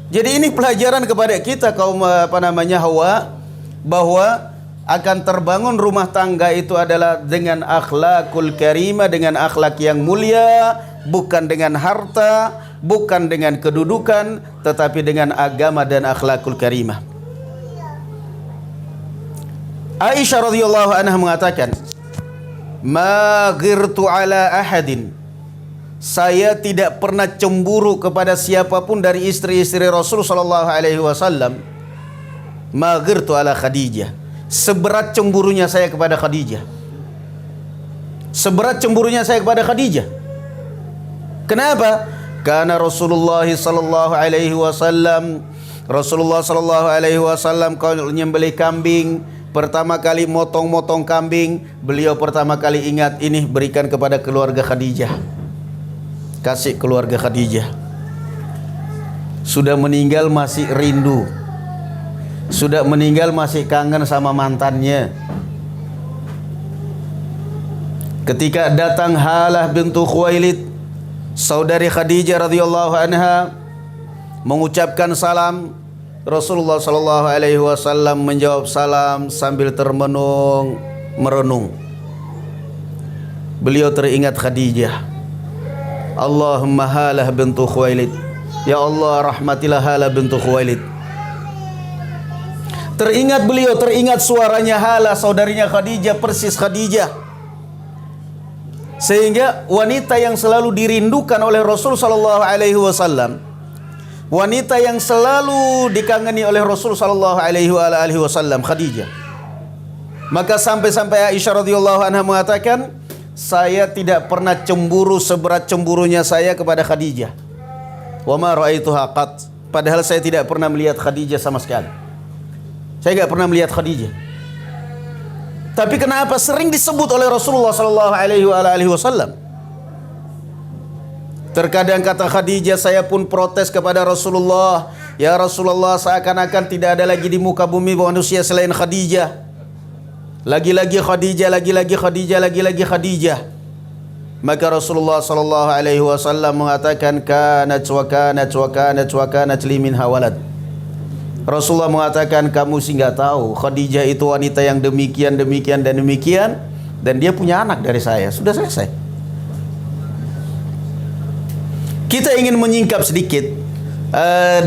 Jadi ini pelajaran kepada kita kaum Hawa, bahwa akan terbangun rumah tangga itu adalah dengan akhlakul karimah, dengan akhlak yang mulia, bukan dengan harta, bukan dengan kedudukan, tetapi dengan agama dan akhlakul karimah. Aisyah radhiyallahu anha mengatakan, "Ma ghirtu ala ahadin." Saya tidak pernah cemburu kepada siapapun dari istri-istri Rasul sallallahu alaihi wasallam. Ma ghirtu ala Khadijah. Seberat cemburunya saya kepada Khadijah. Seberat cemburunya saya kepada Khadijah. Kenapa? Karena Rasulullah sallallahu alaihi wasallam kalau nyembelih kambing, pertama kali motong-motong kambing, beliau pertama kali ingat, ini berikan kepada keluarga Khadijah. Kasih keluarga Khadijah. Sudah meninggal masih rindu. Sudah meninggal masih kangen sama mantannya. Ketika datang Halah bintu Khuwailid, saudari Khadijah radhiyallahu anha, mengucapkan salam, Rasulullah sallallahu alaihi wasallam menjawab salam sambil merenung. Beliau teringat Khadijah. Allahumma Halah bintu Khuwailid. Ya Allah, rahmatilah Halah bintu Khuwailid. Teringat beliau, teringat suaranya Halah, saudarinya Khadijah, persis Khadijah. Sehingga wanita yang selalu dirindukan oleh Rasul sallallahu alaihi wasallam, wanita yang selalu dikangeni oleh Rasul sallallahu alaihi wasallam, Khadijah. Maka sampai-sampai Aisyah radhiyallahu anha mengatakan, saya tidak pernah cemburu seberat cemburunya saya kepada Khadijah. Wa ma ra'aituha qat. Padahal saya tidak pernah melihat Khadijah sama sekali. Saya tidak pernah melihat Khadijah. Tapi kenapa sering disebut oleh Rasulullah sallallahu alaihi wasallam? Terkadang kata Khadijah, saya pun protes kepada Rasulullah, ya Rasulullah, seakan-akan tidak ada lagi di muka bumi manusia selain Khadijah. Lagi-lagi Khadijah, lagi-lagi Khadijah, lagi-lagi Khadijah. Maka Rasulullah sallallahu alaihi wasallam mengatakan, kanat wa kanat wa kanat wa kanat li minha walad. Rasulullah mengatakan, kamu sih nggak tahu, Khadijah itu wanita yang demikian, demikian, dan demikian, dan dia punya anak dari saya. Sudah selesai. Kita ingin menyingkap sedikit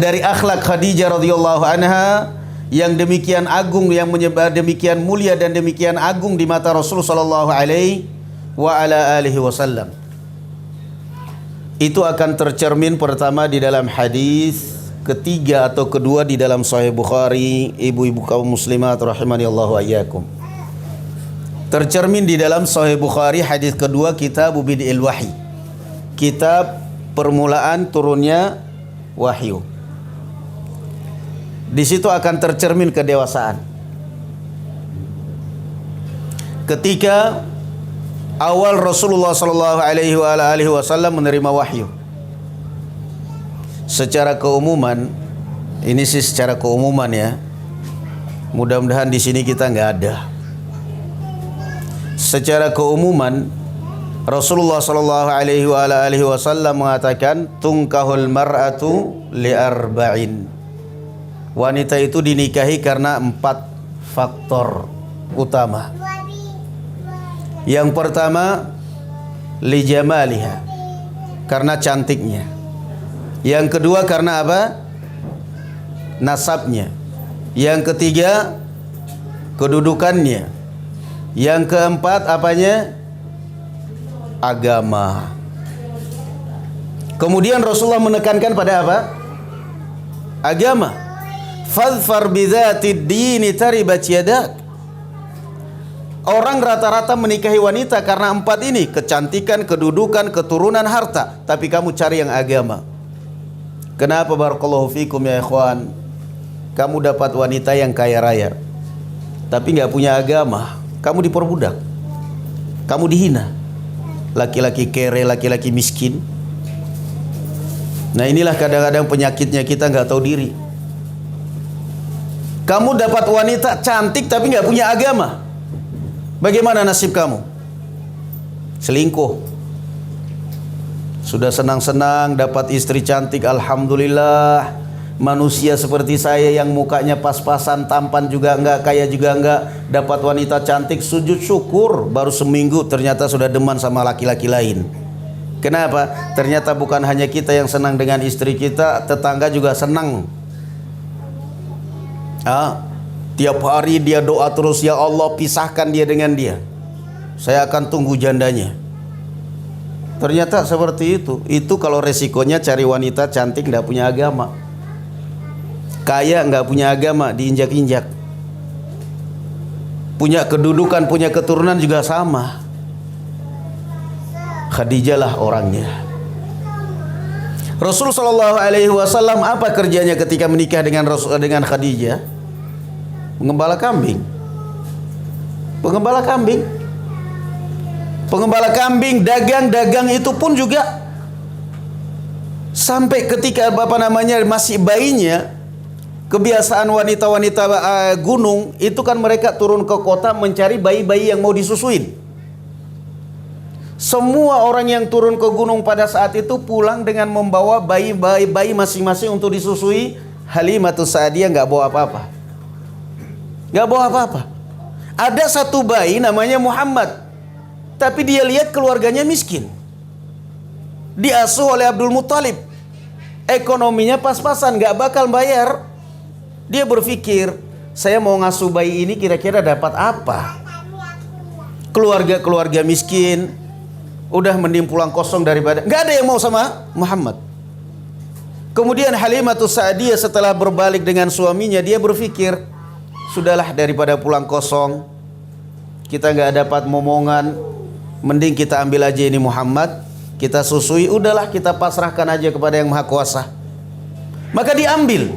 dari akhlak Khadijah radhiyallahu anha yang demikian agung, yang menyebar demikian mulia dan demikian agung di mata Rasulullah sallallahu alaihi wasallam. Itu akan tercermin pertama di dalam hadis ketiga atau kedua di dalam Sahih Bukhari, ibu-ibu kaum muslimat rahimani Allah wa iyyakum. Tercermin di dalam Sahih Bukhari hadis kedua, kitab Bid'il Wahyi. Kitab permulaan turunnya wahyu. Di situ akan tercermin kedewasaan. Ketika awal Rasulullah sallallahu alaihi wasallam menerima wahyu. Secara keumuman, ini sih secara keumuman ya. Mudah-mudahan di sini kita nggak ada. Secara keumuman, Rasulullah sallallahu alaihi wasallam mengatakan tungkahul mar'atu li arba'in. Wanita itu dinikahi karena 4 faktor utama. Yang pertama, li jamaliha, karena cantiknya. Yang kedua karena apa? Nasabnya. Yang ketiga, kedudukannya. Yang keempat apanya? Agama. Kemudian Rasulullah menekankan pada apa? Agama. Fadfar bidzatid dini taribat yadak. Orang rata-rata menikahi wanita karena 4 ini, kecantikan, kedudukan, keturunan, harta. Tapi kamu cari yang agama. Kenapa barakallahu fikum ya ikhwan? Kamu dapat wanita yang kaya raya, tapi nggak punya agama, kamu diperbudak, kamu dihina. Laki-laki kere, laki-laki miskin. Nah inilah kadang-kadang penyakitnya, kita nggak tahu diri. Kamu dapat wanita cantik tapi nggak punya agama, bagaimana nasib kamu? Selingkuh. Sudah senang-senang dapat istri cantik, alhamdulillah. Manusia seperti saya yang mukanya pas-pasan, tampan juga enggak, kaya juga enggak, dapat wanita cantik, sujud syukur. Baru seminggu ternyata sudah deman sama laki-laki lain. Kenapa? Ternyata bukan hanya kita yang senang dengan istri kita, tetangga juga senang. Tiap hari dia doa terus, ya Allah pisahkan dia dengan dia, saya akan tunggu jandanya. Ternyata seperti itu. Itu kalau resikonya cari wanita cantik nggak punya agama, kaya nggak punya agama, diinjak-injak. Punya kedudukan, punya keturunan juga sama. Khadijah lah orangnya. Rasulullah Shallallahu Alaihi Wasallam apa kerjanya ketika menikah dengan Khadijah? Pengembala kambing. Pengembala kambing. Pengembala kambing, dagang itu pun juga sampai ketika masih bayinya, kebiasaan wanita-wanita gunung itu kan mereka turun ke kota mencari bayi-bayi yang mau disusuin. Semua orang yang turun ke gunung pada saat itu pulang dengan membawa bayi masing-masing untuk disusui. Halimatus Sa'diyah nggak bawa apa-apa. Nggak bawa apa-apa. Ada satu bayi namanya Muhammad, tapi dia lihat keluarganya miskin. Diasuh oleh Abdul Muthalib. Ekonominya pas-pasan, gak bakal bayar. Dia berpikir, saya mau ngasuh bayi ini kira-kira dapat apa? Keluarga-keluarga miskin, udah mending pulang kosong daripada... Gak ada yang mau sama Muhammad. Kemudian Halimatus Sa'diyah setelah berbalik dengan suaminya, dia berpikir, sudahlah daripada pulang kosong, kita gak dapat momongan, mending kita ambil aja ini Muhammad, kita susui, udahlah kita pasrahkan aja kepada yang Maha Kuasa. Maka diambil.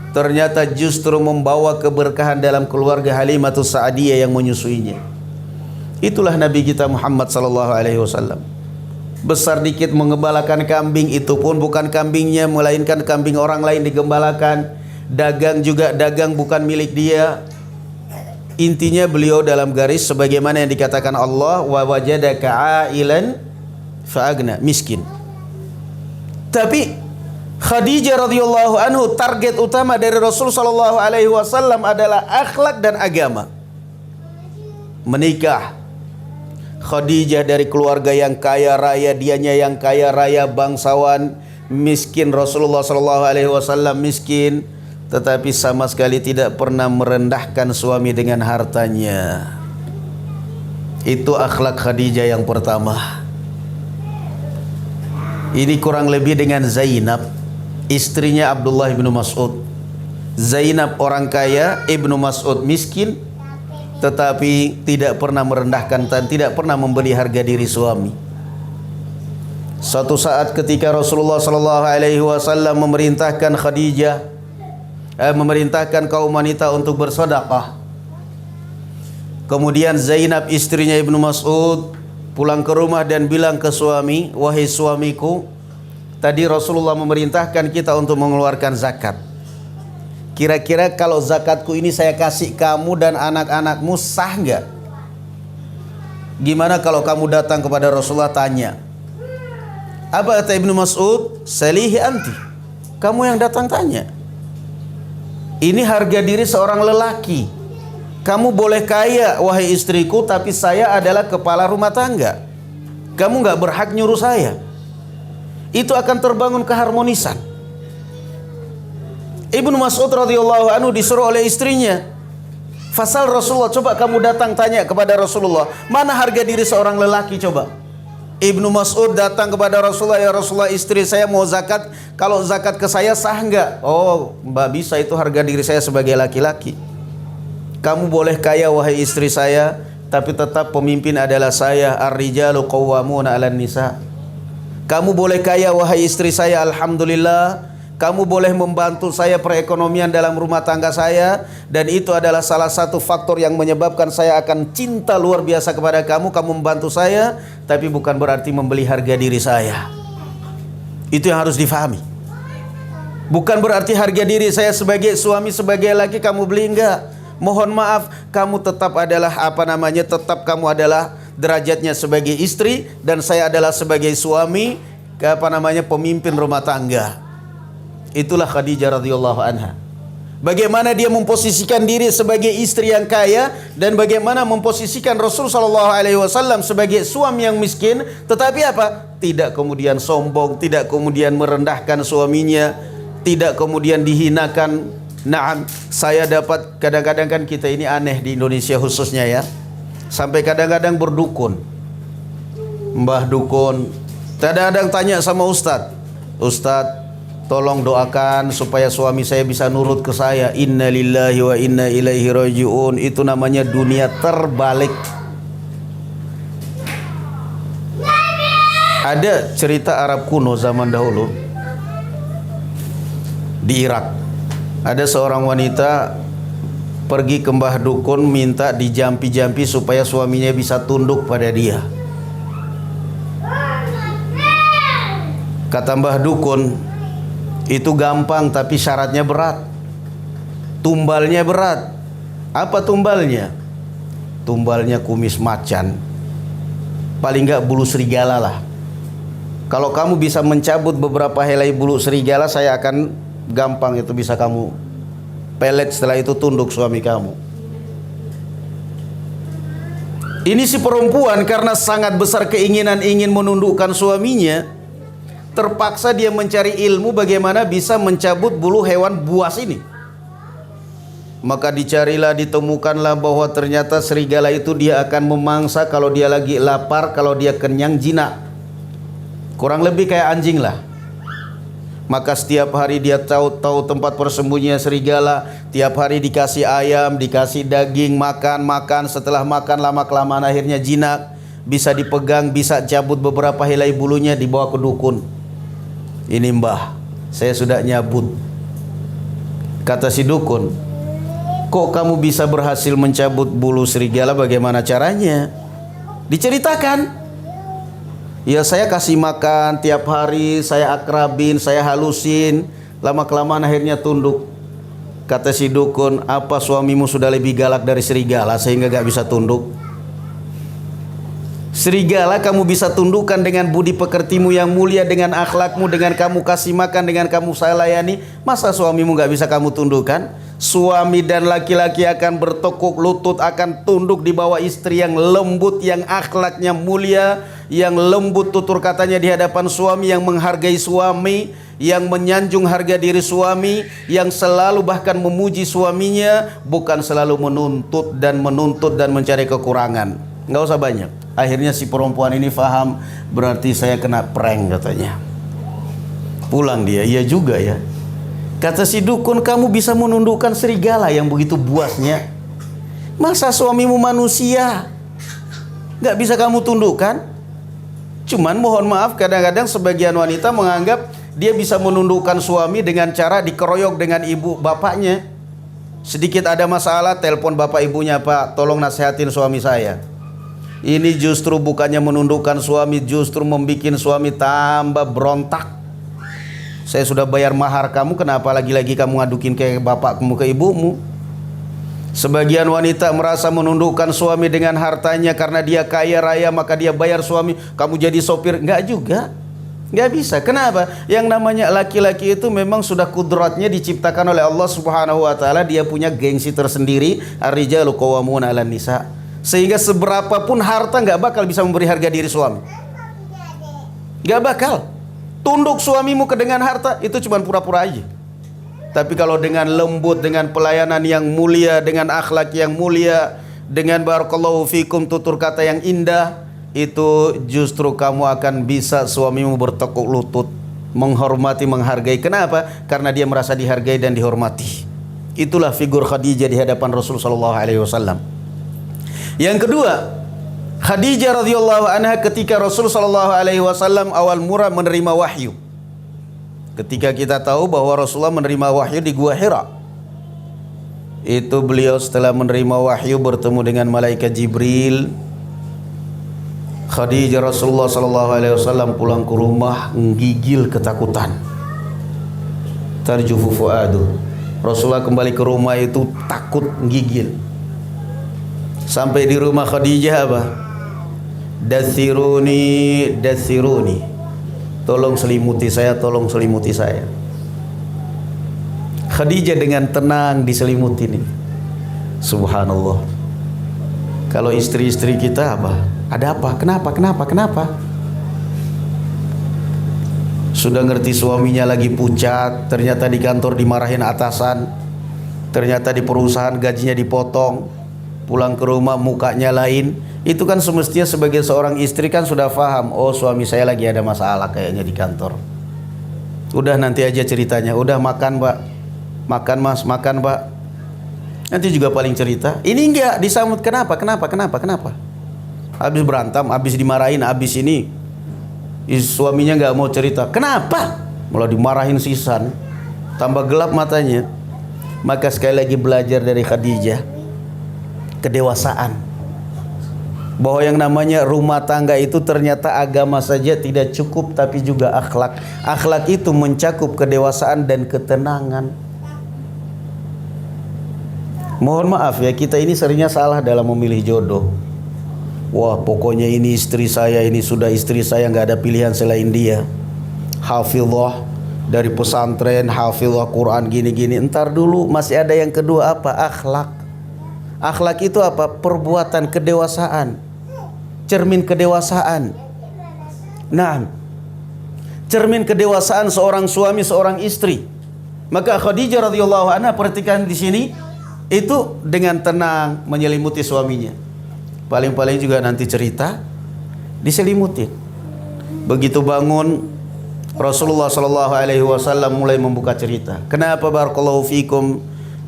Ternyata justru membawa keberkahan dalam keluarga Halimatus Sa'diyah yang menyusuinya. Itulah Nabi kita Muhammad sallallahu alaihi wasallam. Besar dikit mengembalakan kambing, itu pun bukan kambingnya, melainkan kambing orang lain digembalakan. Dagang juga dagang bukan milik dia. Intinya beliau dalam garis sebagaimana yang dikatakan Allah, wa wajadaka ailan fa'agna, miskin. Tapi Khadijah radhiyallahu anhu, target utama dari Rasul sallallahu alaihi wasallam adalah akhlak dan agama. Menikah. Khadijah dari keluarga yang kaya raya, dianya yang kaya raya, bangsawan, miskin. Rasulullah sallallahu alaihi wasallam miskin, tetapi sama sekali tidak pernah merendahkan suami dengan hartanya. Itu akhlak Khadijah yang pertama. Ini kurang lebih dengan Zainab. istrinya Abdullah bin Mas'ud. Zainab orang kaya, Ibnu Mas'ud miskin, tetapi tidak pernah merendahkan dan tidak pernah membeli harga diri suami. Suatu saat ketika Rasulullah SAW memerintahkan Khadijah, memerintahkan kaum wanita untuk bersedekah. Kemudian Zainab istrinya Ibnu Mas'ud pulang ke rumah dan bilang ke suami, wahai suamiku, tadi Rasulullah memerintahkan kita untuk mengeluarkan zakat. Kira-kira kalau zakatku ini saya kasih kamu dan anak-anakmu sah nggak? Gimana kalau kamu datang kepada Rasulullah tanya? Apa kata Ibnu Mas'ud? Salihi anti. Kamu yang datang tanya. Ini harga diri seorang lelaki. Kamu boleh kaya wahai istriku, tapi saya adalah kepala rumah tangga. Kamu nggak berhak nyuruh saya. Itu akan terbangun keharmonisan. Ibnu Mas'ud radhiyallahu anhu disuruh oleh istrinya, fasal Rasulullah, coba kamu datang tanya kepada Rasulullah, mana harga diri seorang lelaki coba. Ibnu Mas'ud datang kepada Rasulullah, ya Rasulullah, istri saya mau zakat, kalau zakat ke saya sah enggak? Oh, mbak bisa, itu harga diri saya sebagai laki-laki. Kamu boleh kaya wahai istri saya, tapi tetap pemimpin adalah saya. Ar-rijalu qawwamuna 'alan nisa. Kamu boleh kaya wahai istri saya, alhamdulillah. Kamu boleh membantu saya perekonomian dalam rumah tangga saya, dan itu adalah salah satu faktor yang menyebabkan saya akan cinta luar biasa kepada kamu. Kamu membantu saya, tapi bukan berarti membeli harga diri saya. Itu yang harus difahami. Bukan berarti harga diri saya sebagai suami, sebagai laki kamu beli, enggak. Mohon maaf, kamu tetap adalah tetap kamu adalah derajatnya sebagai istri, dan saya adalah sebagai suami, pemimpin rumah tangga. Itulah Khadijah radhiyallahu anha. Bagaimana dia memposisikan diri sebagai istri yang kaya, dan bagaimana memposisikan Rasul sallallahu alaihi wasallam sebagai suami yang miskin, tetapi apa? Tidak kemudian sombong, tidak kemudian merendahkan suaminya, tidak kemudian dihinakan. Naam, saya dapat kadang-kadang kan kita ini aneh di Indonesia khususnya ya. Sampai kadang-kadang berdukun. Mbah dukun kadang-kadang tanya sama Ustadz, Ustadz, tolong doakan supaya suami saya bisa nurut ke saya. Inna lillahi wa inna ilaihi raji'un. Itu namanya dunia terbalik. Ada cerita Arab kuno zaman dahulu di Irak. Ada seorang wanita pergi ke mbah dukun, minta dijampi-jampi supaya suaminya bisa tunduk pada dia. Kata mbah dukun, itu gampang tapi syaratnya berat. Tumbalnya berat. Apa tumbalnya? Tumbalnya kumis macan. Paling enggak bulu serigala lah. Kalau kamu bisa mencabut beberapa helai bulu serigala, saya akan gampang itu bisa kamu pelet, setelah itu tunduk suami kamu. Ini si perempuan karena sangat besar keinginan ingin menundukkan suaminya, terpaksa dia mencari ilmu bagaimana bisa mencabut bulu hewan buas ini. Maka dicarilah, ditemukanlah bahwa ternyata serigala itu dia akan memangsa kalau dia lagi lapar, kalau dia kenyang jinak. Kurang lebih kayak anjing lah. Maka setiap hari dia tahu tempat persembunyian serigala. Tiap hari dikasih ayam, dikasih daging, makan. Setelah makan lama-kelamaan akhirnya jinak. Bisa dipegang, bisa cabut beberapa helai bulunya, dibawa ke dukun. Ini mbah, saya sudah nyabut. Kata si dukun, kok kamu bisa berhasil mencabut bulu serigala, bagaimana caranya? Diceritakan. Ya saya kasih makan tiap hari, saya akrabin, saya halusin, lama-kelamaan akhirnya tunduk. Kata si dukun, apa suamimu sudah lebih galak dari serigala sehingga gak bisa tunduk? Serigala kamu bisa tundukkan dengan budi pekertimu yang mulia, dengan akhlakmu, dengan kamu kasih makan, dengan kamu saya layani. Masa suamimu gak bisa kamu tundukkan? Suami dan laki-laki akan bertekuk lutut, akan tunduk di bawah istri yang lembut, yang akhlaknya mulia, yang lembut tutur katanya di hadapan suami, yang menghargai suami, yang menyanjung harga diri suami, yang selalu bahkan memuji suaminya, bukan selalu menuntut dan mencari kekurangan. Nggak usah banyak. Akhirnya si perempuan ini paham, berarti saya kena prank katanya. Pulang dia, iya juga ya. Kata si dukun, kamu bisa menundukkan serigala yang begitu buasnya. Masa suamimu manusia gak bisa kamu tundukkan? Cuman mohon maaf, kadang-kadang sebagian wanita menganggap dia bisa menundukkan suami dengan cara dikeroyok dengan ibu bapaknya. Sedikit ada masalah, telepon bapak ibunya, Pak, tolong nasihatin suami saya. Ini justru bukannya menundukkan suami, justru membuat suami tambah berontak. Saya sudah bayar mahar kamu, kenapa lagi-lagi kamu ngadukin ke bapakmu, ke ibumu? Sebagian wanita merasa menundukkan suami dengan hartanya, karena dia kaya raya maka dia bayar suami, kamu jadi sopir. Enggak juga, enggak bisa. Kenapa? Yang namanya laki-laki itu memang sudah kudratnya diciptakan oleh Allah Subhanahu wa taala, dia punya gengsi tersendiri. Ar-rijalu qawwamuna 'alan nisa. Sehingga seberapapun harta enggak bakal bisa memberi harga diri suami. Enggak bakal. Tunduk suamimu ke dengan harta itu cuma pura-pura aja. Tapi kalau dengan lembut, dengan pelayanan yang mulia, dengan akhlak yang mulia, dengan barakallahu fikum, tutur kata yang indah, itu justru kamu akan bisa suamimu bertekuk lutut, menghormati, menghargai. Kenapa? Karena dia merasa dihargai dan dihormati. Itulah figur Khadijah di hadapan Rasulullah sallallahu alaihi wasallam. Yang kedua, Khadijah radhiyallahu anha ketika Rasul sallallahu alaihi wasallam awal mula menerima wahyu. Ketika kita tahu bahwa Rasulullah menerima wahyu di Gua Hira, itu beliau setelah menerima wahyu bertemu dengan malaikat Jibril. Khadijah Rasulullah sallallahu alaihi wasallam pulang ke rumah menggigil ketakutan. Tarjufu fuadu. Rasulullah kembali ke rumah itu takut menggigil. Sampai di rumah Khadijah apa? Dathiruni, dathiruni. Tolong selimuti saya, tolong selimuti saya. Khadijah dengan tenang diselimuti nih. Subhanallah. Kalau istri-istri kita apa? Ada apa? Kenapa? Sudah ngerti suaminya lagi pucat, ternyata di kantor dimarahin atasan, ternyata di perusahaan gajinya dipotong, pulang ke rumah mukanya lain. Itu kan semestinya sebagai seorang istri kan sudah paham, oh suami saya lagi ada masalah kayaknya di kantor. Udah nanti aja ceritanya. Udah makan, Mbak. Makan, Mas, makan, Mbak. Nanti juga paling cerita. Ini enggak disambut. Kenapa? Habis berantem, habis dimarahin, habis ini suaminya enggak mau cerita. Kenapa? Malah dimarahin sisan. Tambah gelap matanya. Maka sekali lagi belajar dari Khadijah kedewasaan. Bahwa yang namanya rumah tangga itu ternyata agama saja tidak cukup, tapi juga akhlak. Akhlak itu mencakup kedewasaan dan ketenangan. Mohon maaf ya, kita ini seringnya salah dalam memilih jodoh. Wah, pokoknya ini istri saya, ini sudah istri saya, nggak ada pilihan selain dia. Hafizah dari pesantren, hafizah Quran gini-gini. Entar dulu, masih ada yang kedua apa? Akhlak. Akhlak itu apa? Perbuatan kedewasaan. Cermin kedewasaan. Nah, cermin kedewasaan seorang suami, seorang istri. Maka Khadijah radhiyallahu anha, perhatikan di sini, itu dengan tenang menyelimuti suaminya. Paling-paling juga nanti cerita diselimutin. Begitu bangun, Rasulullah sallallahu alaihi wasallam mulai membuka cerita. Kenapa barakallahu fikum?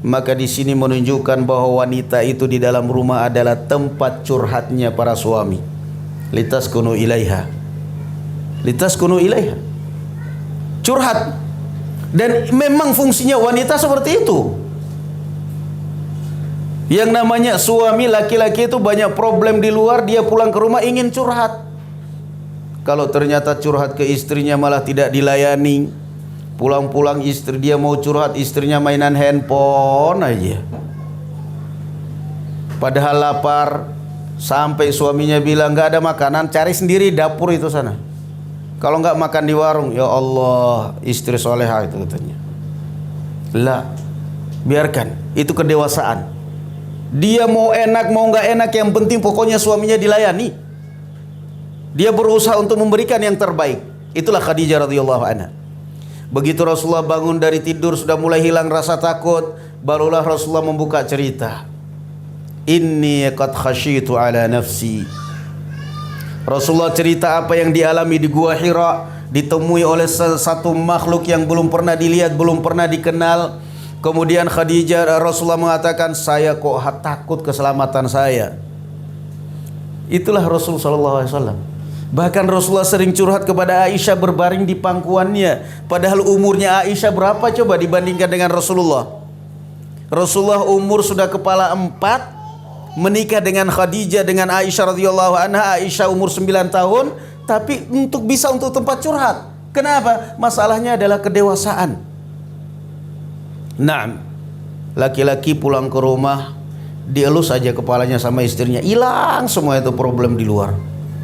Maka di sini menunjukkan bahwa wanita itu di dalam rumah adalah tempat curhatnya para suami. Litaskunu ilaiha. Litaskunu ilaiha. Curhat. Dan memang fungsinya wanita seperti itu. Yang namanya suami laki-laki itu banyak problem di luar, dia pulang ke rumah ingin curhat. Kalau ternyata curhat ke istrinya malah tidak dilayani, pulang-pulang istri dia mau curhat, istrinya mainan handphone aja. Padahal lapar, sampai suaminya bilang nggak ada makanan, cari sendiri dapur itu sana. Kalau nggak makan di warung, ya Allah, istri soleha itu katanya. Lah, biarkan, itu kedewasaan. Dia mau enak mau nggak enak, yang penting pokoknya suaminya dilayani. Dia berusaha untuk memberikan yang terbaik. Itulah Khadijah radhiyallahu anha. Begitu Rasulullah bangun dari tidur, sudah mulai hilang rasa takut, barulah Rasulullah membuka cerita. Inni qad khasyitu ala nafsi. Rasulullah cerita apa yang dialami di Gua Hira, ditemui oleh satu makhluk yang belum pernah dilihat, belum pernah dikenal. Kemudian Rasulullah mengatakan, saya kok takut keselamatan saya. Itulah Rasulullah SAW. Bahkan Rasulullah sering curhat kepada Aisyah berbaring di pangkuannya. Padahal umurnya Aisyah berapa coba dibandingkan dengan Rasulullah? Rasulullah umur sudah kepala 4, menikah dengan Khadijah dengan Aisyah radhiyallahu anha. Aisyah umur 9 tahun, tapi bisa untuk tempat curhat. Kenapa? Masalahnya adalah kedewasaan. Nah, laki-laki pulang ke rumah, dielus saja kepalanya sama istrinya, hilang semua itu problem di luar.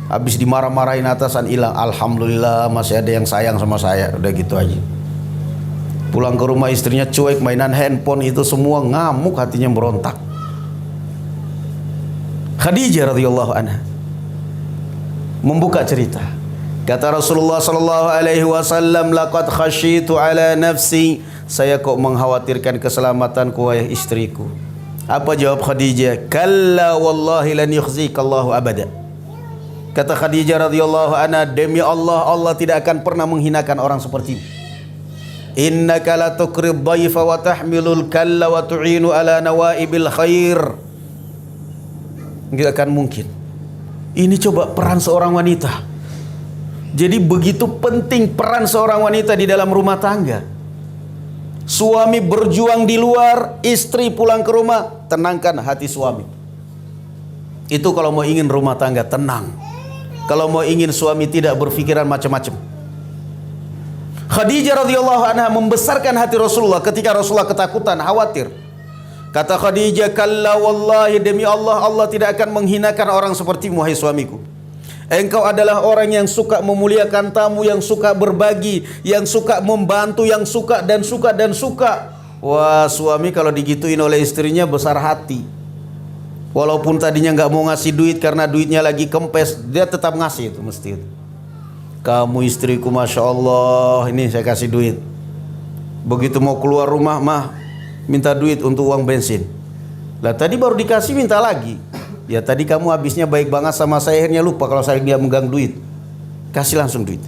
Habis dimarah-marahin atasan, hilang. Alhamdulillah masih ada yang sayang sama saya. Udah gitu aja. Pulang ke rumah istrinya cuek, mainan handphone itu semua, ngamuk, hatinya berontak. Khadijah radhiyallahu anha membuka cerita. Kata Rasulullah sallallahu alaihi wasallam, laqad khasyitu ala nafsi, saya kok mengkhawatirkan keselamatanku wahai istriku. Apa jawab Khadijah? Kalla wallahi lan yukhzikallahu abada. Kata Khadijah radhiyallahu anha, demi Allah, Allah tidak akan pernah menghinakan orang seperti ini. Innaka la tuqrid dhaifa wa tahmilul kalla wa tu'inu ala nawaibil khair. Tidak akan mungkin. Ini coba peran seorang wanita. Jadi begitu penting peran seorang wanita di dalam rumah tangga. Suami berjuang di luar, istri pulang ke rumah, tenangkan hati suami. Itu kalau mau ingin rumah tangga tenang. Kalau mau ingin suami tidak berpikiran macam-macam. Khadijah radhiyallahu anha membesarkan hati Rasulullah ketika Rasulullah ketakutan, khawatir. Kata Khadijah, kalla wallahi, demi Allah, Allah tidak akan menghinakan orang sepertimu wahai suamiku. Engkau adalah orang yang suka memuliakan tamu, yang suka berbagi, yang suka membantu, yang suka dan suka dan suka. Wah, suami kalau digituin oleh istrinya besar hati. Walaupun tadinya nggak mau ngasih duit karena duitnya lagi kempes, dia tetap ngasih itu mesti itu. Kamu istriku Masya Allah, ini saya kasih duit. Begitu mau keluar rumah, mah minta duit untuk uang bensin. Lah tadi baru dikasih minta lagi. Ya tadi kamu habisnya baik banget sama saya, akhirnya lupa kalau saya dia megang duit. Kasih langsung duit.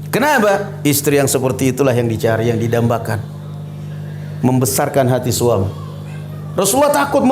Kenapa? Istri yang seperti itulah yang dicari, yang didambakan. Membesarkan hati suami. Rasulullah takut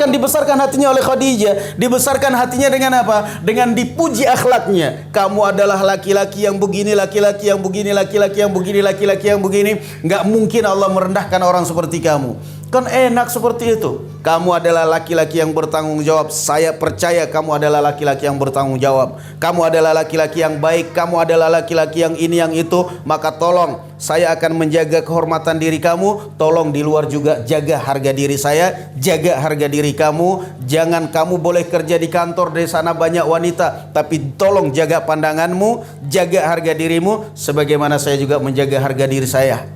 dibesarkan hatinya oleh Khadijah. Dibesarkan hatinya dengan apa? Dengan dipuji akhlaknya. Kamu adalah laki-laki yang begini, laki-laki yang begini, laki-laki yang begini, laki-laki yang begini. Nggak mungkin Allah merendahkan orang seperti kamu. Kan enak seperti itu. Kamu adalah laki-laki yang bertanggung jawab. Saya percaya kamu adalah laki-laki yang bertanggung jawab. Kamu adalah laki-laki yang baik. Kamu adalah laki-laki yang ini yang itu. Maka tolong, saya akan menjaga kehormatan diri kamu. Tolong di luar juga jaga harga diri saya. Jaga harga diri kamu. Jangan kamu boleh kerja di kantor, di sana banyak wanita, tapi tolong jaga pandanganmu, jaga harga dirimu, sebagaimana saya juga menjaga harga diri saya.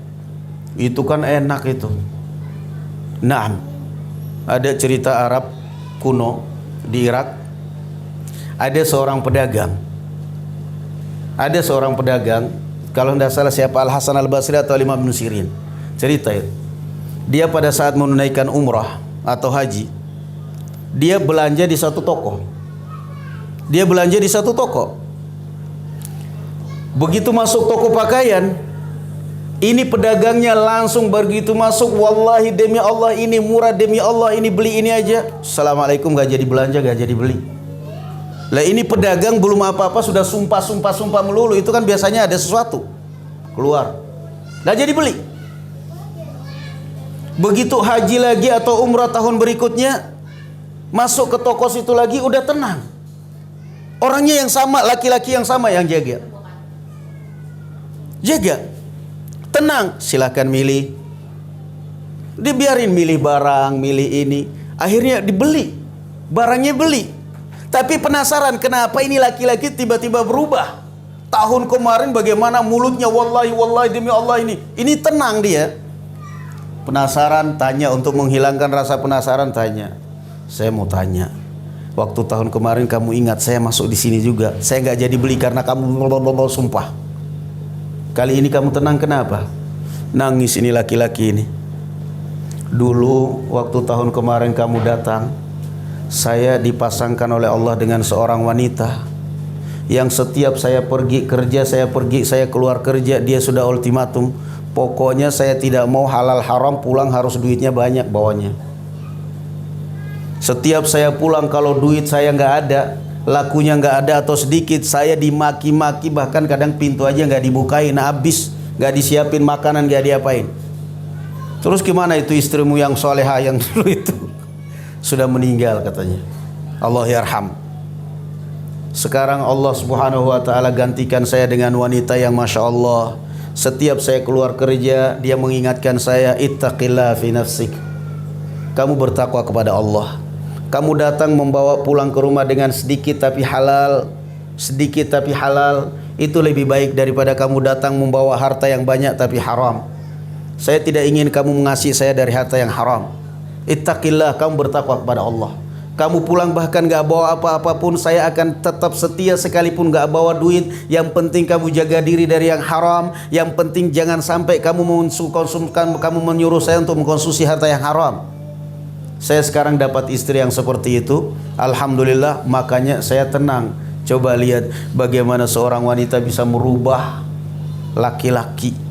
Itu kan enak itu. Nah, ada cerita Arab kuno di Irak. Ada seorang pedagang. Kalau tidak salah siapa, Al-Hasan Al-Basri atau Imam Ibn Sirin. Cerita itu. Dia pada saat menunaikan umrah atau haji, dia belanja di satu toko. Begitu masuk toko pakaian, ini pedagangnya langsung begitu masuk, wallahi demi Allah ini murah, demi Allah ini beli ini aja. Assalamualaikum, gak jadi belanja, gak jadi beli. Lah ini pedagang belum apa-apa sudah sumpah melulu. Itu kan biasanya ada sesuatu keluar, gak jadi beli. Begitu haji lagi atau umrah tahun berikutnya, masuk ke toko situ lagi udah tenang. Orangnya yang sama, laki-laki yang sama yang jaga. Tenang, silahkan milih. Dibiarin milih barang, milih ini. Akhirnya dibeli, barangnya beli. Tapi penasaran kenapa ini laki-laki tiba-tiba berubah. Tahun kemarin bagaimana mulutnya, wallahi demi Allah ini tenang dia. Penasaran, tanya, untuk menghilangkan rasa penasaran tanya. Saya mau tanya, waktu tahun kemarin kamu ingat saya masuk di sini juga, saya nggak jadi beli karena kamu sumpah. Kali ini kamu tenang kenapa? Nangis ini laki-laki ini. Dulu waktu tahun kemarin kamu datang, saya dipasangkan oleh Allah dengan seorang wanita. yang setiap saya pergi kerja, saya keluar kerja, dia sudah ultimatum, pokoknya saya tidak mau halal haram, pulang harus duitnya banyak bawanya. Setiap saya pulang kalau duit saya nggak ada, lakunya nggak ada atau sedikit, saya dimaki-maki, bahkan kadang pintu aja nggak dibukain, habis, nggak disiapin makanan, nggak diapain. Terus gimana itu istrimu yang solehah yang dulu itu? Sudah meninggal katanya. Allah yarham. Sekarang Allah subhanahu wa ta'ala gantikan saya dengan wanita yang Masya Allah, setiap saya keluar kerja, dia mengingatkan saya, ittaqillah fi nafsik. Kamu bertakwa kepada Allah. Kamu datang membawa pulang ke rumah dengan sedikit tapi halal. Sedikit tapi halal, itu lebih baik daripada kamu datang membawa harta yang banyak tapi haram. Saya tidak ingin kamu mengasihi saya dari harta yang haram. Ittaqillah, kamu bertakwa kepada Allah. Kamu pulang bahkan gak bawa apa-apa pun, saya akan tetap setia sekalipun gak bawa duit. Yang penting kamu jaga diri dari yang haram. Yang penting jangan sampai kamu kamu menyuruh saya untuk mengkonsumsi harta yang haram. Saya sekarang dapat istri yang seperti itu, alhamdulillah, makanya saya tenang. Coba lihat bagaimana seorang wanita bisa merubah laki-laki.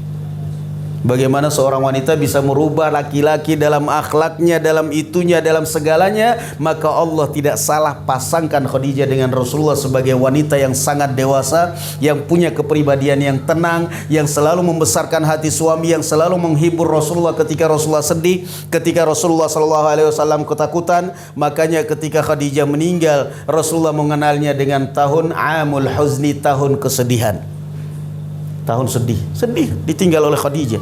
Bagaimana seorang wanita bisa merubah laki-laki dalam akhlaknya, dalam itunya, dalam segalanya. Maka Allah tidak salah pasangkan Khadijah dengan Rasulullah sebagai wanita yang sangat dewasa, yang punya kepribadian yang tenang, yang selalu membesarkan hati suami, yang selalu menghibur Rasulullah ketika Rasulullah sedih, ketika Rasulullah SAW ketakutan. Makanya ketika Khadijah meninggal, Rasulullah mengenalnya dengan tahun Amul Huzni, tahun kesedihan. Tahun sedih ditinggal oleh Khadijah.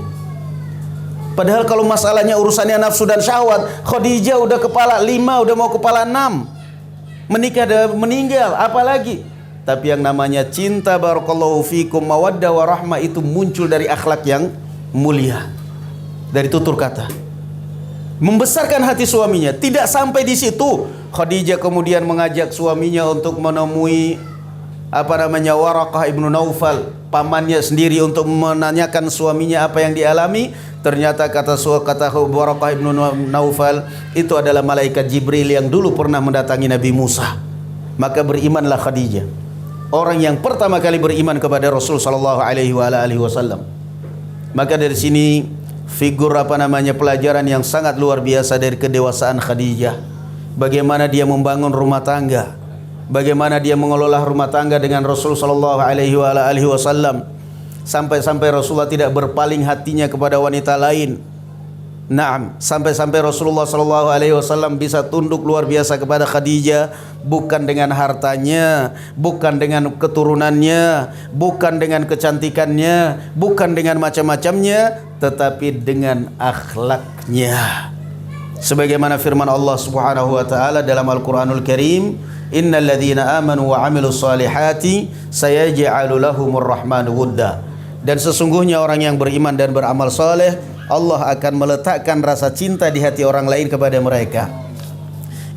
Padahal kalau masalahnya urusannya nafsu dan syahwat, Khadijah udah kepala 5, udah mau kepala 6, menikah dan meninggal, apalagi. Tapi yang namanya cinta, barakallahu fikum, mawaddah warahmah, itu muncul dari akhlak yang mulia, dari tutur kata, membesarkan hati suaminya. Tidak sampai di situ, Khadijah kemudian mengajak suaminya untuk menemui Waraqah ibnu Naufal, pamannya sendiri, untuk menanyakan suaminya apa yang dialami. Ternyata kata Waraqah ibnu Naufal, itu adalah malaikat Jibril yang dulu pernah mendatangi Nabi Musa. Maka berimanlah Khadijah, orang yang pertama kali beriman kepada Rasul sallallahu alaihi wasallam. Maka dari sini figur pelajaran yang sangat luar biasa dari kedewasaan Khadijah. Bagaimana dia membangun rumah tangga, bagaimana dia mengelola rumah tangga dengan Rasul sallallahu alaihi wasallam, sampai-sampai Rasulullah tidak berpaling hatinya kepada wanita lain. Naam, sampai-sampai Rasulullah sallallahu alaihi wasallam bisa tunduk luar biasa kepada Khadijah, bukan dengan hartanya, bukan dengan keturunannya, bukan dengan kecantikannya, bukan dengan macam-macamnya, tetapi dengan akhlaknya. Sebagaimana firman Allah Subhanahu wa taala dalam Al-Qur'anul Karim, innal ladzina amanu wa 'amilus solihati sayaj'alu lahumur rahmanu wudda. Dan sesungguhnya orang yang beriman dan beramal soleh, Allah akan meletakkan rasa cinta di hati orang lain kepada mereka.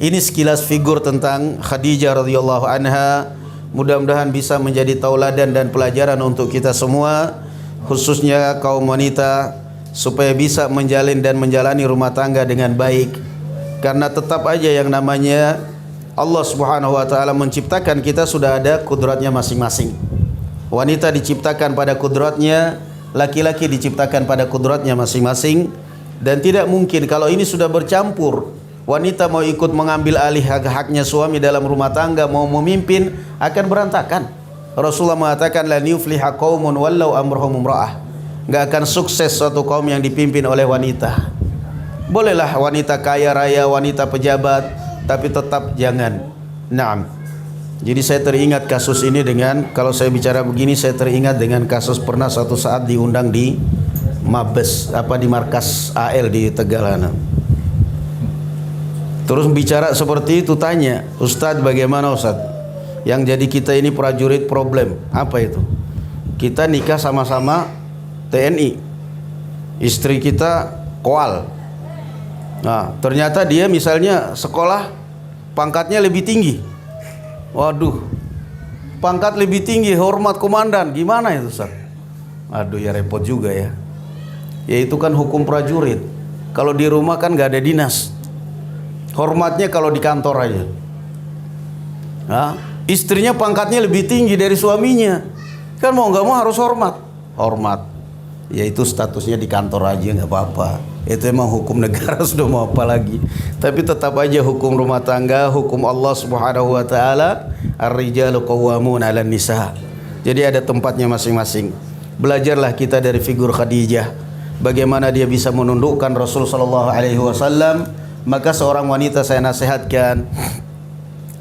Ini sekilas figur tentang Khadijah radhiyallahu anha. Mudah-mudahan bisa menjadi tauladan dan pelajaran untuk kita semua, khususnya kaum wanita, supaya bisa menjalin dan menjalani rumah tangga dengan baik. Karena tetap aja yang namanya Allah Subhanahu wa ta'ala menciptakan kita sudah ada kudratnya masing-masing. Wanita diciptakan pada kudratnya, laki-laki diciptakan pada kudratnya masing-masing. Dan tidak mungkin kalau ini sudah bercampur, wanita mau ikut mengambil alih hak-haknya suami dalam rumah tangga, mau memimpin, akan berantakan. Rasulullah mengatakan, la yufliha qaumun wallau amruhum imra'ah. Enggak akan sukses suatu kaum yang dipimpin oleh wanita. Bolehlah wanita kaya raya, wanita pejabat, tapi tetap jangan. Naam. Jadi saya teringat kasus ini dengan, kalau saya bicara begini, saya teringat dengan kasus pernah suatu saat diundang di Mabes, di markas AL di Tegalana. Terus bicara seperti itu, tanya, Ustadz bagaimana Ustadz? Yang jadi kita ini prajurit problem. Apa itu? Kita nikah sama-sama TNI, istri kita Koal. Nah, ternyata dia misalnya sekolah pangkatnya lebih tinggi. Waduh, pangkat lebih tinggi, hormat komandan. Gimana itu Ustaz? Aduh, ya repot juga ya. Ya itu kan hukum prajurit. Kalau di rumah kan gak ada dinas. Hormatnya kalau di kantor aja. Nah, Istrinya pangkatnya lebih tinggi dari suaminya, kan mau nggak mau harus hormat. Ya itu statusnya di kantor aja nggak apa-apa. Itu emang hukum negara sudah mau apa lagi. Tapi tetap aja hukum rumah tangga, hukum Allah Subhanahu wa taala, ar-rijalu qawwamuna 'alan nisa. Jadi ada tempatnya masing-masing. Belajarlah kita dari figur Khadijah, bagaimana dia bisa menundukkan Rasul sallallahu alaihi wasallam. Maka seorang wanita saya nasihatkan,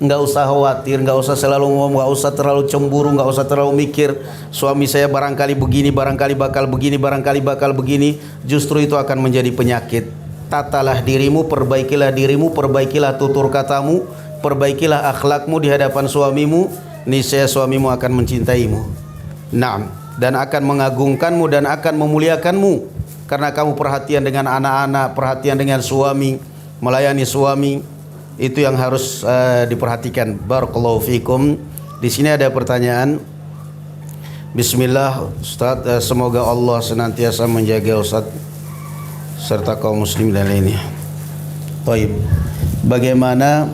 nggak usah khawatir, nggak usah selalu ngomong, nggak usah terlalu cemburu, nggak usah terlalu mikir suami saya barangkali begini, barangkali bakal begini, barangkali bakal begini. Justru itu akan menjadi penyakit. Tatalah dirimu, perbaikilah dirimu, perbaikilah tutur katamu, perbaikilah akhlakmu di hadapan suamimu. Niscaya suamimu akan mencintaimu. Naam, dan akan mengagungkanmu dan akan memuliakanmu karena kamu perhatian dengan anak-anak, perhatian dengan suami, melayani suami. Itu yang harus diperhatikan. Barakallahu fikum. Di sini ada pertanyaan. Bismillah Ustaz, semoga Allah senantiasa menjaga Ustaz serta kaum muslim dan lainnya. Baik. Bagaimana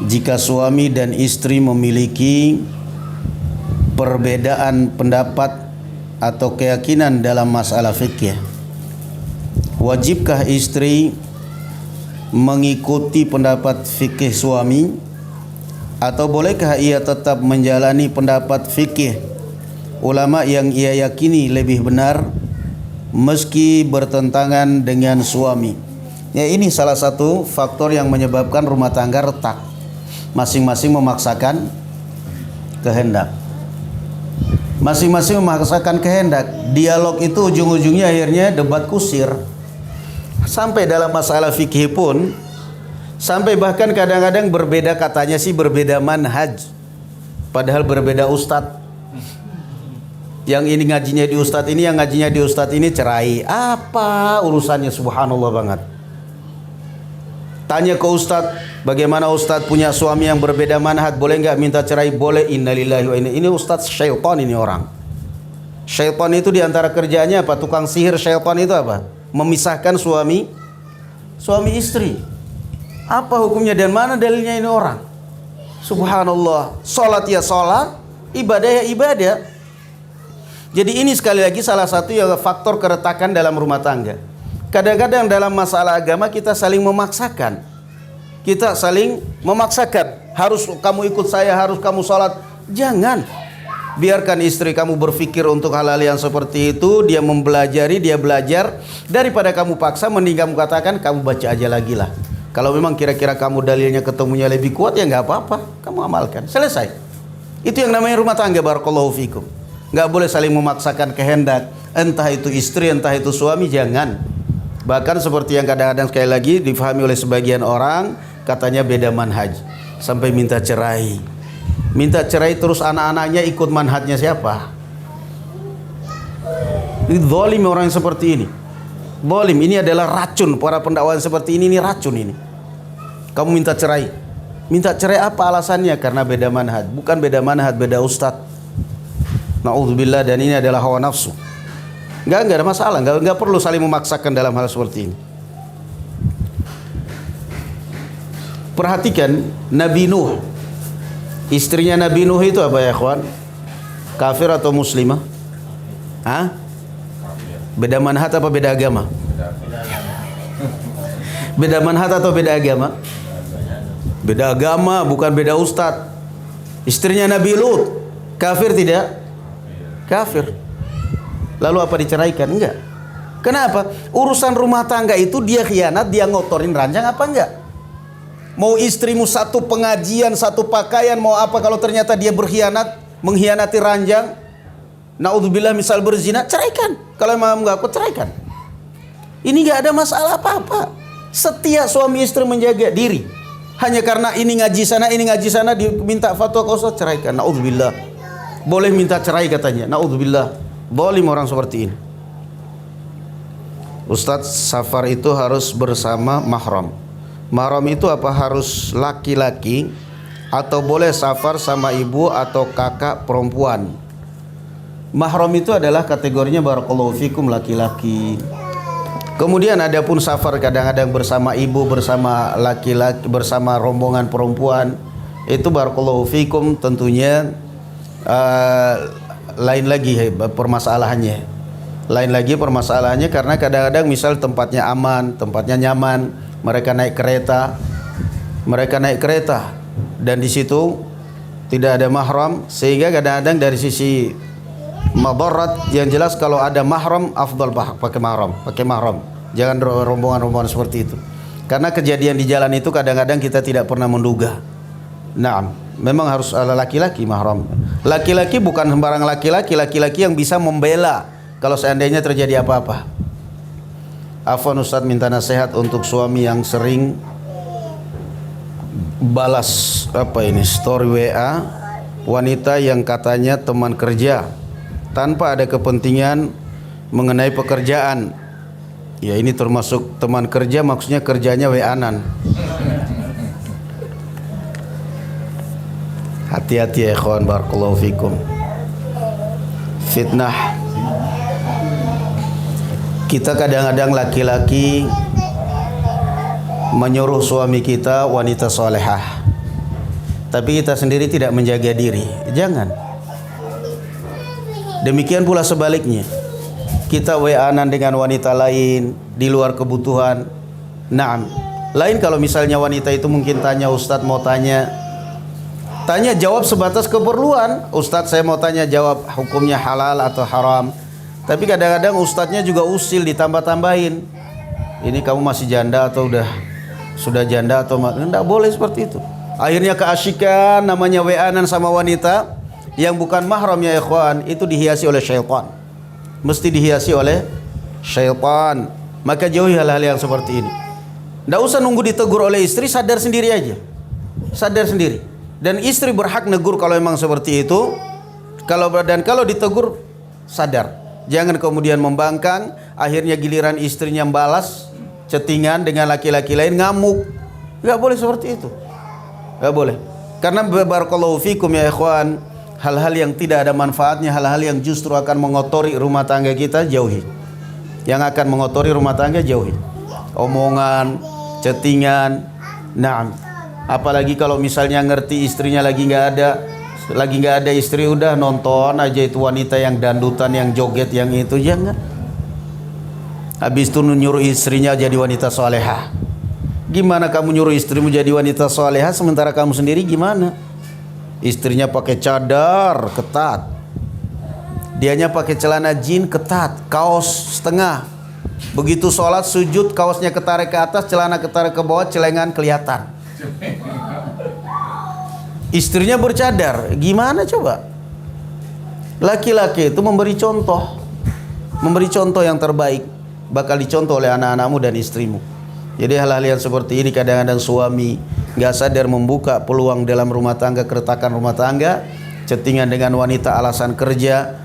jika suami dan istri memiliki perbedaan pendapat atau keyakinan dalam masalah fikih? Wajibkah istri mengikuti pendapat fikih suami, atau bolehkah ia tetap menjalani pendapat fikih ulama yang ia yakini lebih benar meski bertentangan dengan suami? Ya, ini salah satu faktor yang menyebabkan rumah tangga retak. Masing-masing memaksakan kehendak. Masing-masing memaksakan kehendak. Dialog itu ujung-ujungnya akhirnya debat kusir. Sampai dalam masalah fikih pun, sampai bahkan kadang-kadang berbeda, katanya sih berbeda manhaj, padahal berbeda ustadz. Yang ini ngajinya di ustadz ini, yang ngajinya di ustadz ini cerai. Apa urusannya, subhanallah banget. Tanya ke ustadz, bagaimana ustadz punya suami yang berbeda manhaj, boleh nggak minta cerai? Boleh. Innalillahi wa inna. Ini ustadz syaitan ini orang. Syaitan itu diantara kerjanya apa? Tukang sihir syaitan itu apa? Memisahkan suami istri. Apa hukumnya dan mana dalilnya ini orang? Subhanallah. Salat ya salat, ibadah ya ibadah. Jadi ini sekali lagi salah satu ya faktor keretakan dalam rumah tangga. Kadang-kadang dalam masalah agama kita saling memaksakan. Kita saling memaksakan. Harus kamu ikut saya, harus kamu salat. Jangan. Biarkan istri kamu berpikir untuk hal-hal yang seperti itu. Dia mempelajari, dia belajar. Daripada kamu paksa, mending kamu katakan, kamu baca aja lagi lah. Kalau memang kira-kira kamu dalilnya ketemunya lebih kuat, ya nggak apa-apa, kamu amalkan. Selesai. Itu yang namanya rumah tangga. Barakallahu fikum. Nggak boleh saling memaksakan kehendak. Entah itu istri, entah itu suami, jangan. Bahkan seperti yang kadang-kadang sekali lagi difahami oleh sebagian orang, katanya beda manhaj, sampai minta cerai. Minta cerai terus anak-anaknya ikut manhajnya siapa? Ini zalim orang yang seperti ini. Zalim, ini adalah racun. Para pendakwah seperti ini racun ini. Kamu minta cerai. Minta cerai apa alasannya? Karena beda manhaj. Bukan beda manhaj, beda ustadz. Na'udzubillah, dan ini adalah hawa nafsu. Enggak ada masalah, enggak perlu saling memaksakan dalam hal seperti ini. Perhatikan Nabi Nuh. Istrinya Nabi Nuh itu apa ya, kawan? Kafir atau muslimah? Hah? Beda manhaj apa beda agama? Beda manhaj atau beda agama? Beda agama, bukan beda ustadz. Istrinya Nabi Lut, kafir tidak? Kafir. Lalu apa diceraikan? Enggak. Kenapa? Urusan rumah tangga itu dia khianat, dia ngotorin ranjang apa enggak? Mau istrimu satu pengajian, satu pakaian, mau apa kalau ternyata dia berkhianat, mengkhianati ranjang, naudzubillah misal berzina, ceraikan. Kalau memang enggak aku ceraikan. Ini enggak ada masalah apa-apa. Setiap suami istri menjaga diri. Hanya karena ini ngaji sana, diminta fatwa ke ustaz, ceraikan. Naudzubillah. Boleh minta cerai katanya. Naudzubillah. Zalim orang seperti ini. Ustadz, safar itu harus bersama mahram. Mahram itu apa? Harus laki-laki atau boleh safar sama ibu atau kakak perempuan? Mahram itu adalah kategorinya barakallahu fikum laki-laki. Kemudian ada pun safar kadang-kadang bersama ibu, bersama laki-laki, bersama rombongan perempuan. Itu barakallahu fikum tentunya lain lagi permasalahannya. Lain lagi permasalahannya karena kadang-kadang misal tempatnya aman, tempatnya nyaman, mereka naik kereta dan di situ tidak ada mahram, sehingga kadang-kadang dari sisi madarat yang jelas kalau ada mahram afdal pakai mahram. Jangan rombongan-rombongan seperti itu. Karena kejadian di jalan itu kadang-kadang kita tidak pernah menduga. Nah, memang harus ada laki-laki mahram. Laki-laki bukan sembarang laki-laki yang bisa membela kalau seandainya terjadi apa-apa. Afwan Ustaz minta nasihat untuk suami yang sering balas story WA wanita yang katanya teman kerja tanpa ada kepentingan mengenai pekerjaan. Ya, ini termasuk teman kerja, maksudnya kerjanya WA-an. Hati-hati ya ikhwan, barakallahu fikum. Fitnah. Kita kadang-kadang laki-laki menyuruh suami kita wanita solehah, tapi kita sendiri tidak menjaga diri. Jangan. Demikian pula sebaliknya. Kita WA-an dengan wanita lain di luar kebutuhan. Naam. Lain kalau misalnya wanita itu mungkin tanya, Ustadz mau tanya jawab sebatas keperluan. Ustadz saya mau tanya jawab hukumnya halal atau haram. Tapi kadang-kadang ustadznya juga usil ditambah-tambahin. Ini kamu masih janda atau sudah janda atau enggak boleh seperti itu. Akhirnya keasyikan namanya WA-an sama wanita yang bukan mahram ya ikhwan, itu dihiasi oleh syaitan. Mesti dihiasi oleh syaitan. Maka jauhi hal-hal yang seperti ini. Enggak usah nunggu ditegur oleh istri, sadar sendiri aja. Sadar sendiri. Dan istri berhak negur kalau memang seperti itu. Kalau ditegur sadar. Jangan kemudian membangkang, akhirnya giliran istrinya balas chattingan dengan laki-laki lain, ngamuk. Enggak boleh seperti itu. Enggak boleh. Karena barakallahu fikum ya ikhwan, hal-hal yang tidak ada manfaatnya, hal-hal yang justru akan mengotori rumah tangga kita, jauhi. Yang akan mengotori rumah tangga, jauhi. Omongan, chattingan, naam. Apalagi kalau misalnya ngerti istrinya lagi nggak ada istri, udah nonton aja itu wanita yang dandutan, yang joget, yang itu, jangan. Habis itu nyuruh istrinya jadi wanita solehah. Gimana kamu nyuruh istrimu jadi wanita solehah sementara kamu sendiri gimana? Istrinya pakai cadar ketat, dianya pakai celana jin ketat, kaos setengah. Begitu sholat sujud kaosnya ketarik ke atas, celana ketarik ke bawah, celengan kelihatan. Istrinya bercadar, gimana coba? Laki-laki itu memberi contoh yang terbaik, bakal dicontoh oleh anak-anakmu dan istrimu. Jadi hal-hal yang seperti ini kadang-kadang suami nggak sadar membuka peluang dalam rumah tangga, keretakan rumah tangga, chattingan dengan wanita alasan kerja,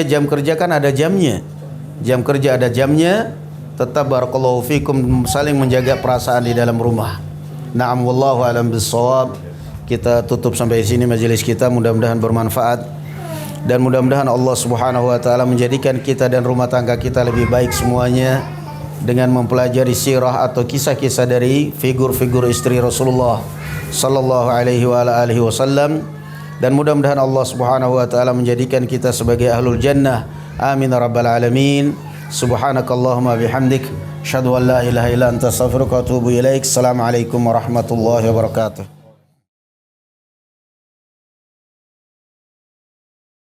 jam kerja kan ada jamnya, jam kerja ada jamnya. Tetap barakallahu fikum saling menjaga perasaan di dalam rumah. Na'am wallahu alam bissawab. Kita tutup sampai sini majelis kita, mudah-mudahan bermanfaat dan mudah-mudahan Allah Subhanahu wa taala menjadikan kita dan rumah tangga kita lebih baik semuanya dengan mempelajari sirah atau kisah-kisah dari figur-figur istri Rasulullah sallallahu alaihi wa alihi wasallam, dan mudah-mudahan Allah Subhanahu wa taala menjadikan kita sebagai ahlul jannah. Amin ya rabbal alamin. Subhanakallahumma bihamdik, asyhadu an la ilaha illa anta astaghfiruka wa atubu ilaik. Assalamualaikum warahmatullahi wabarakatuh.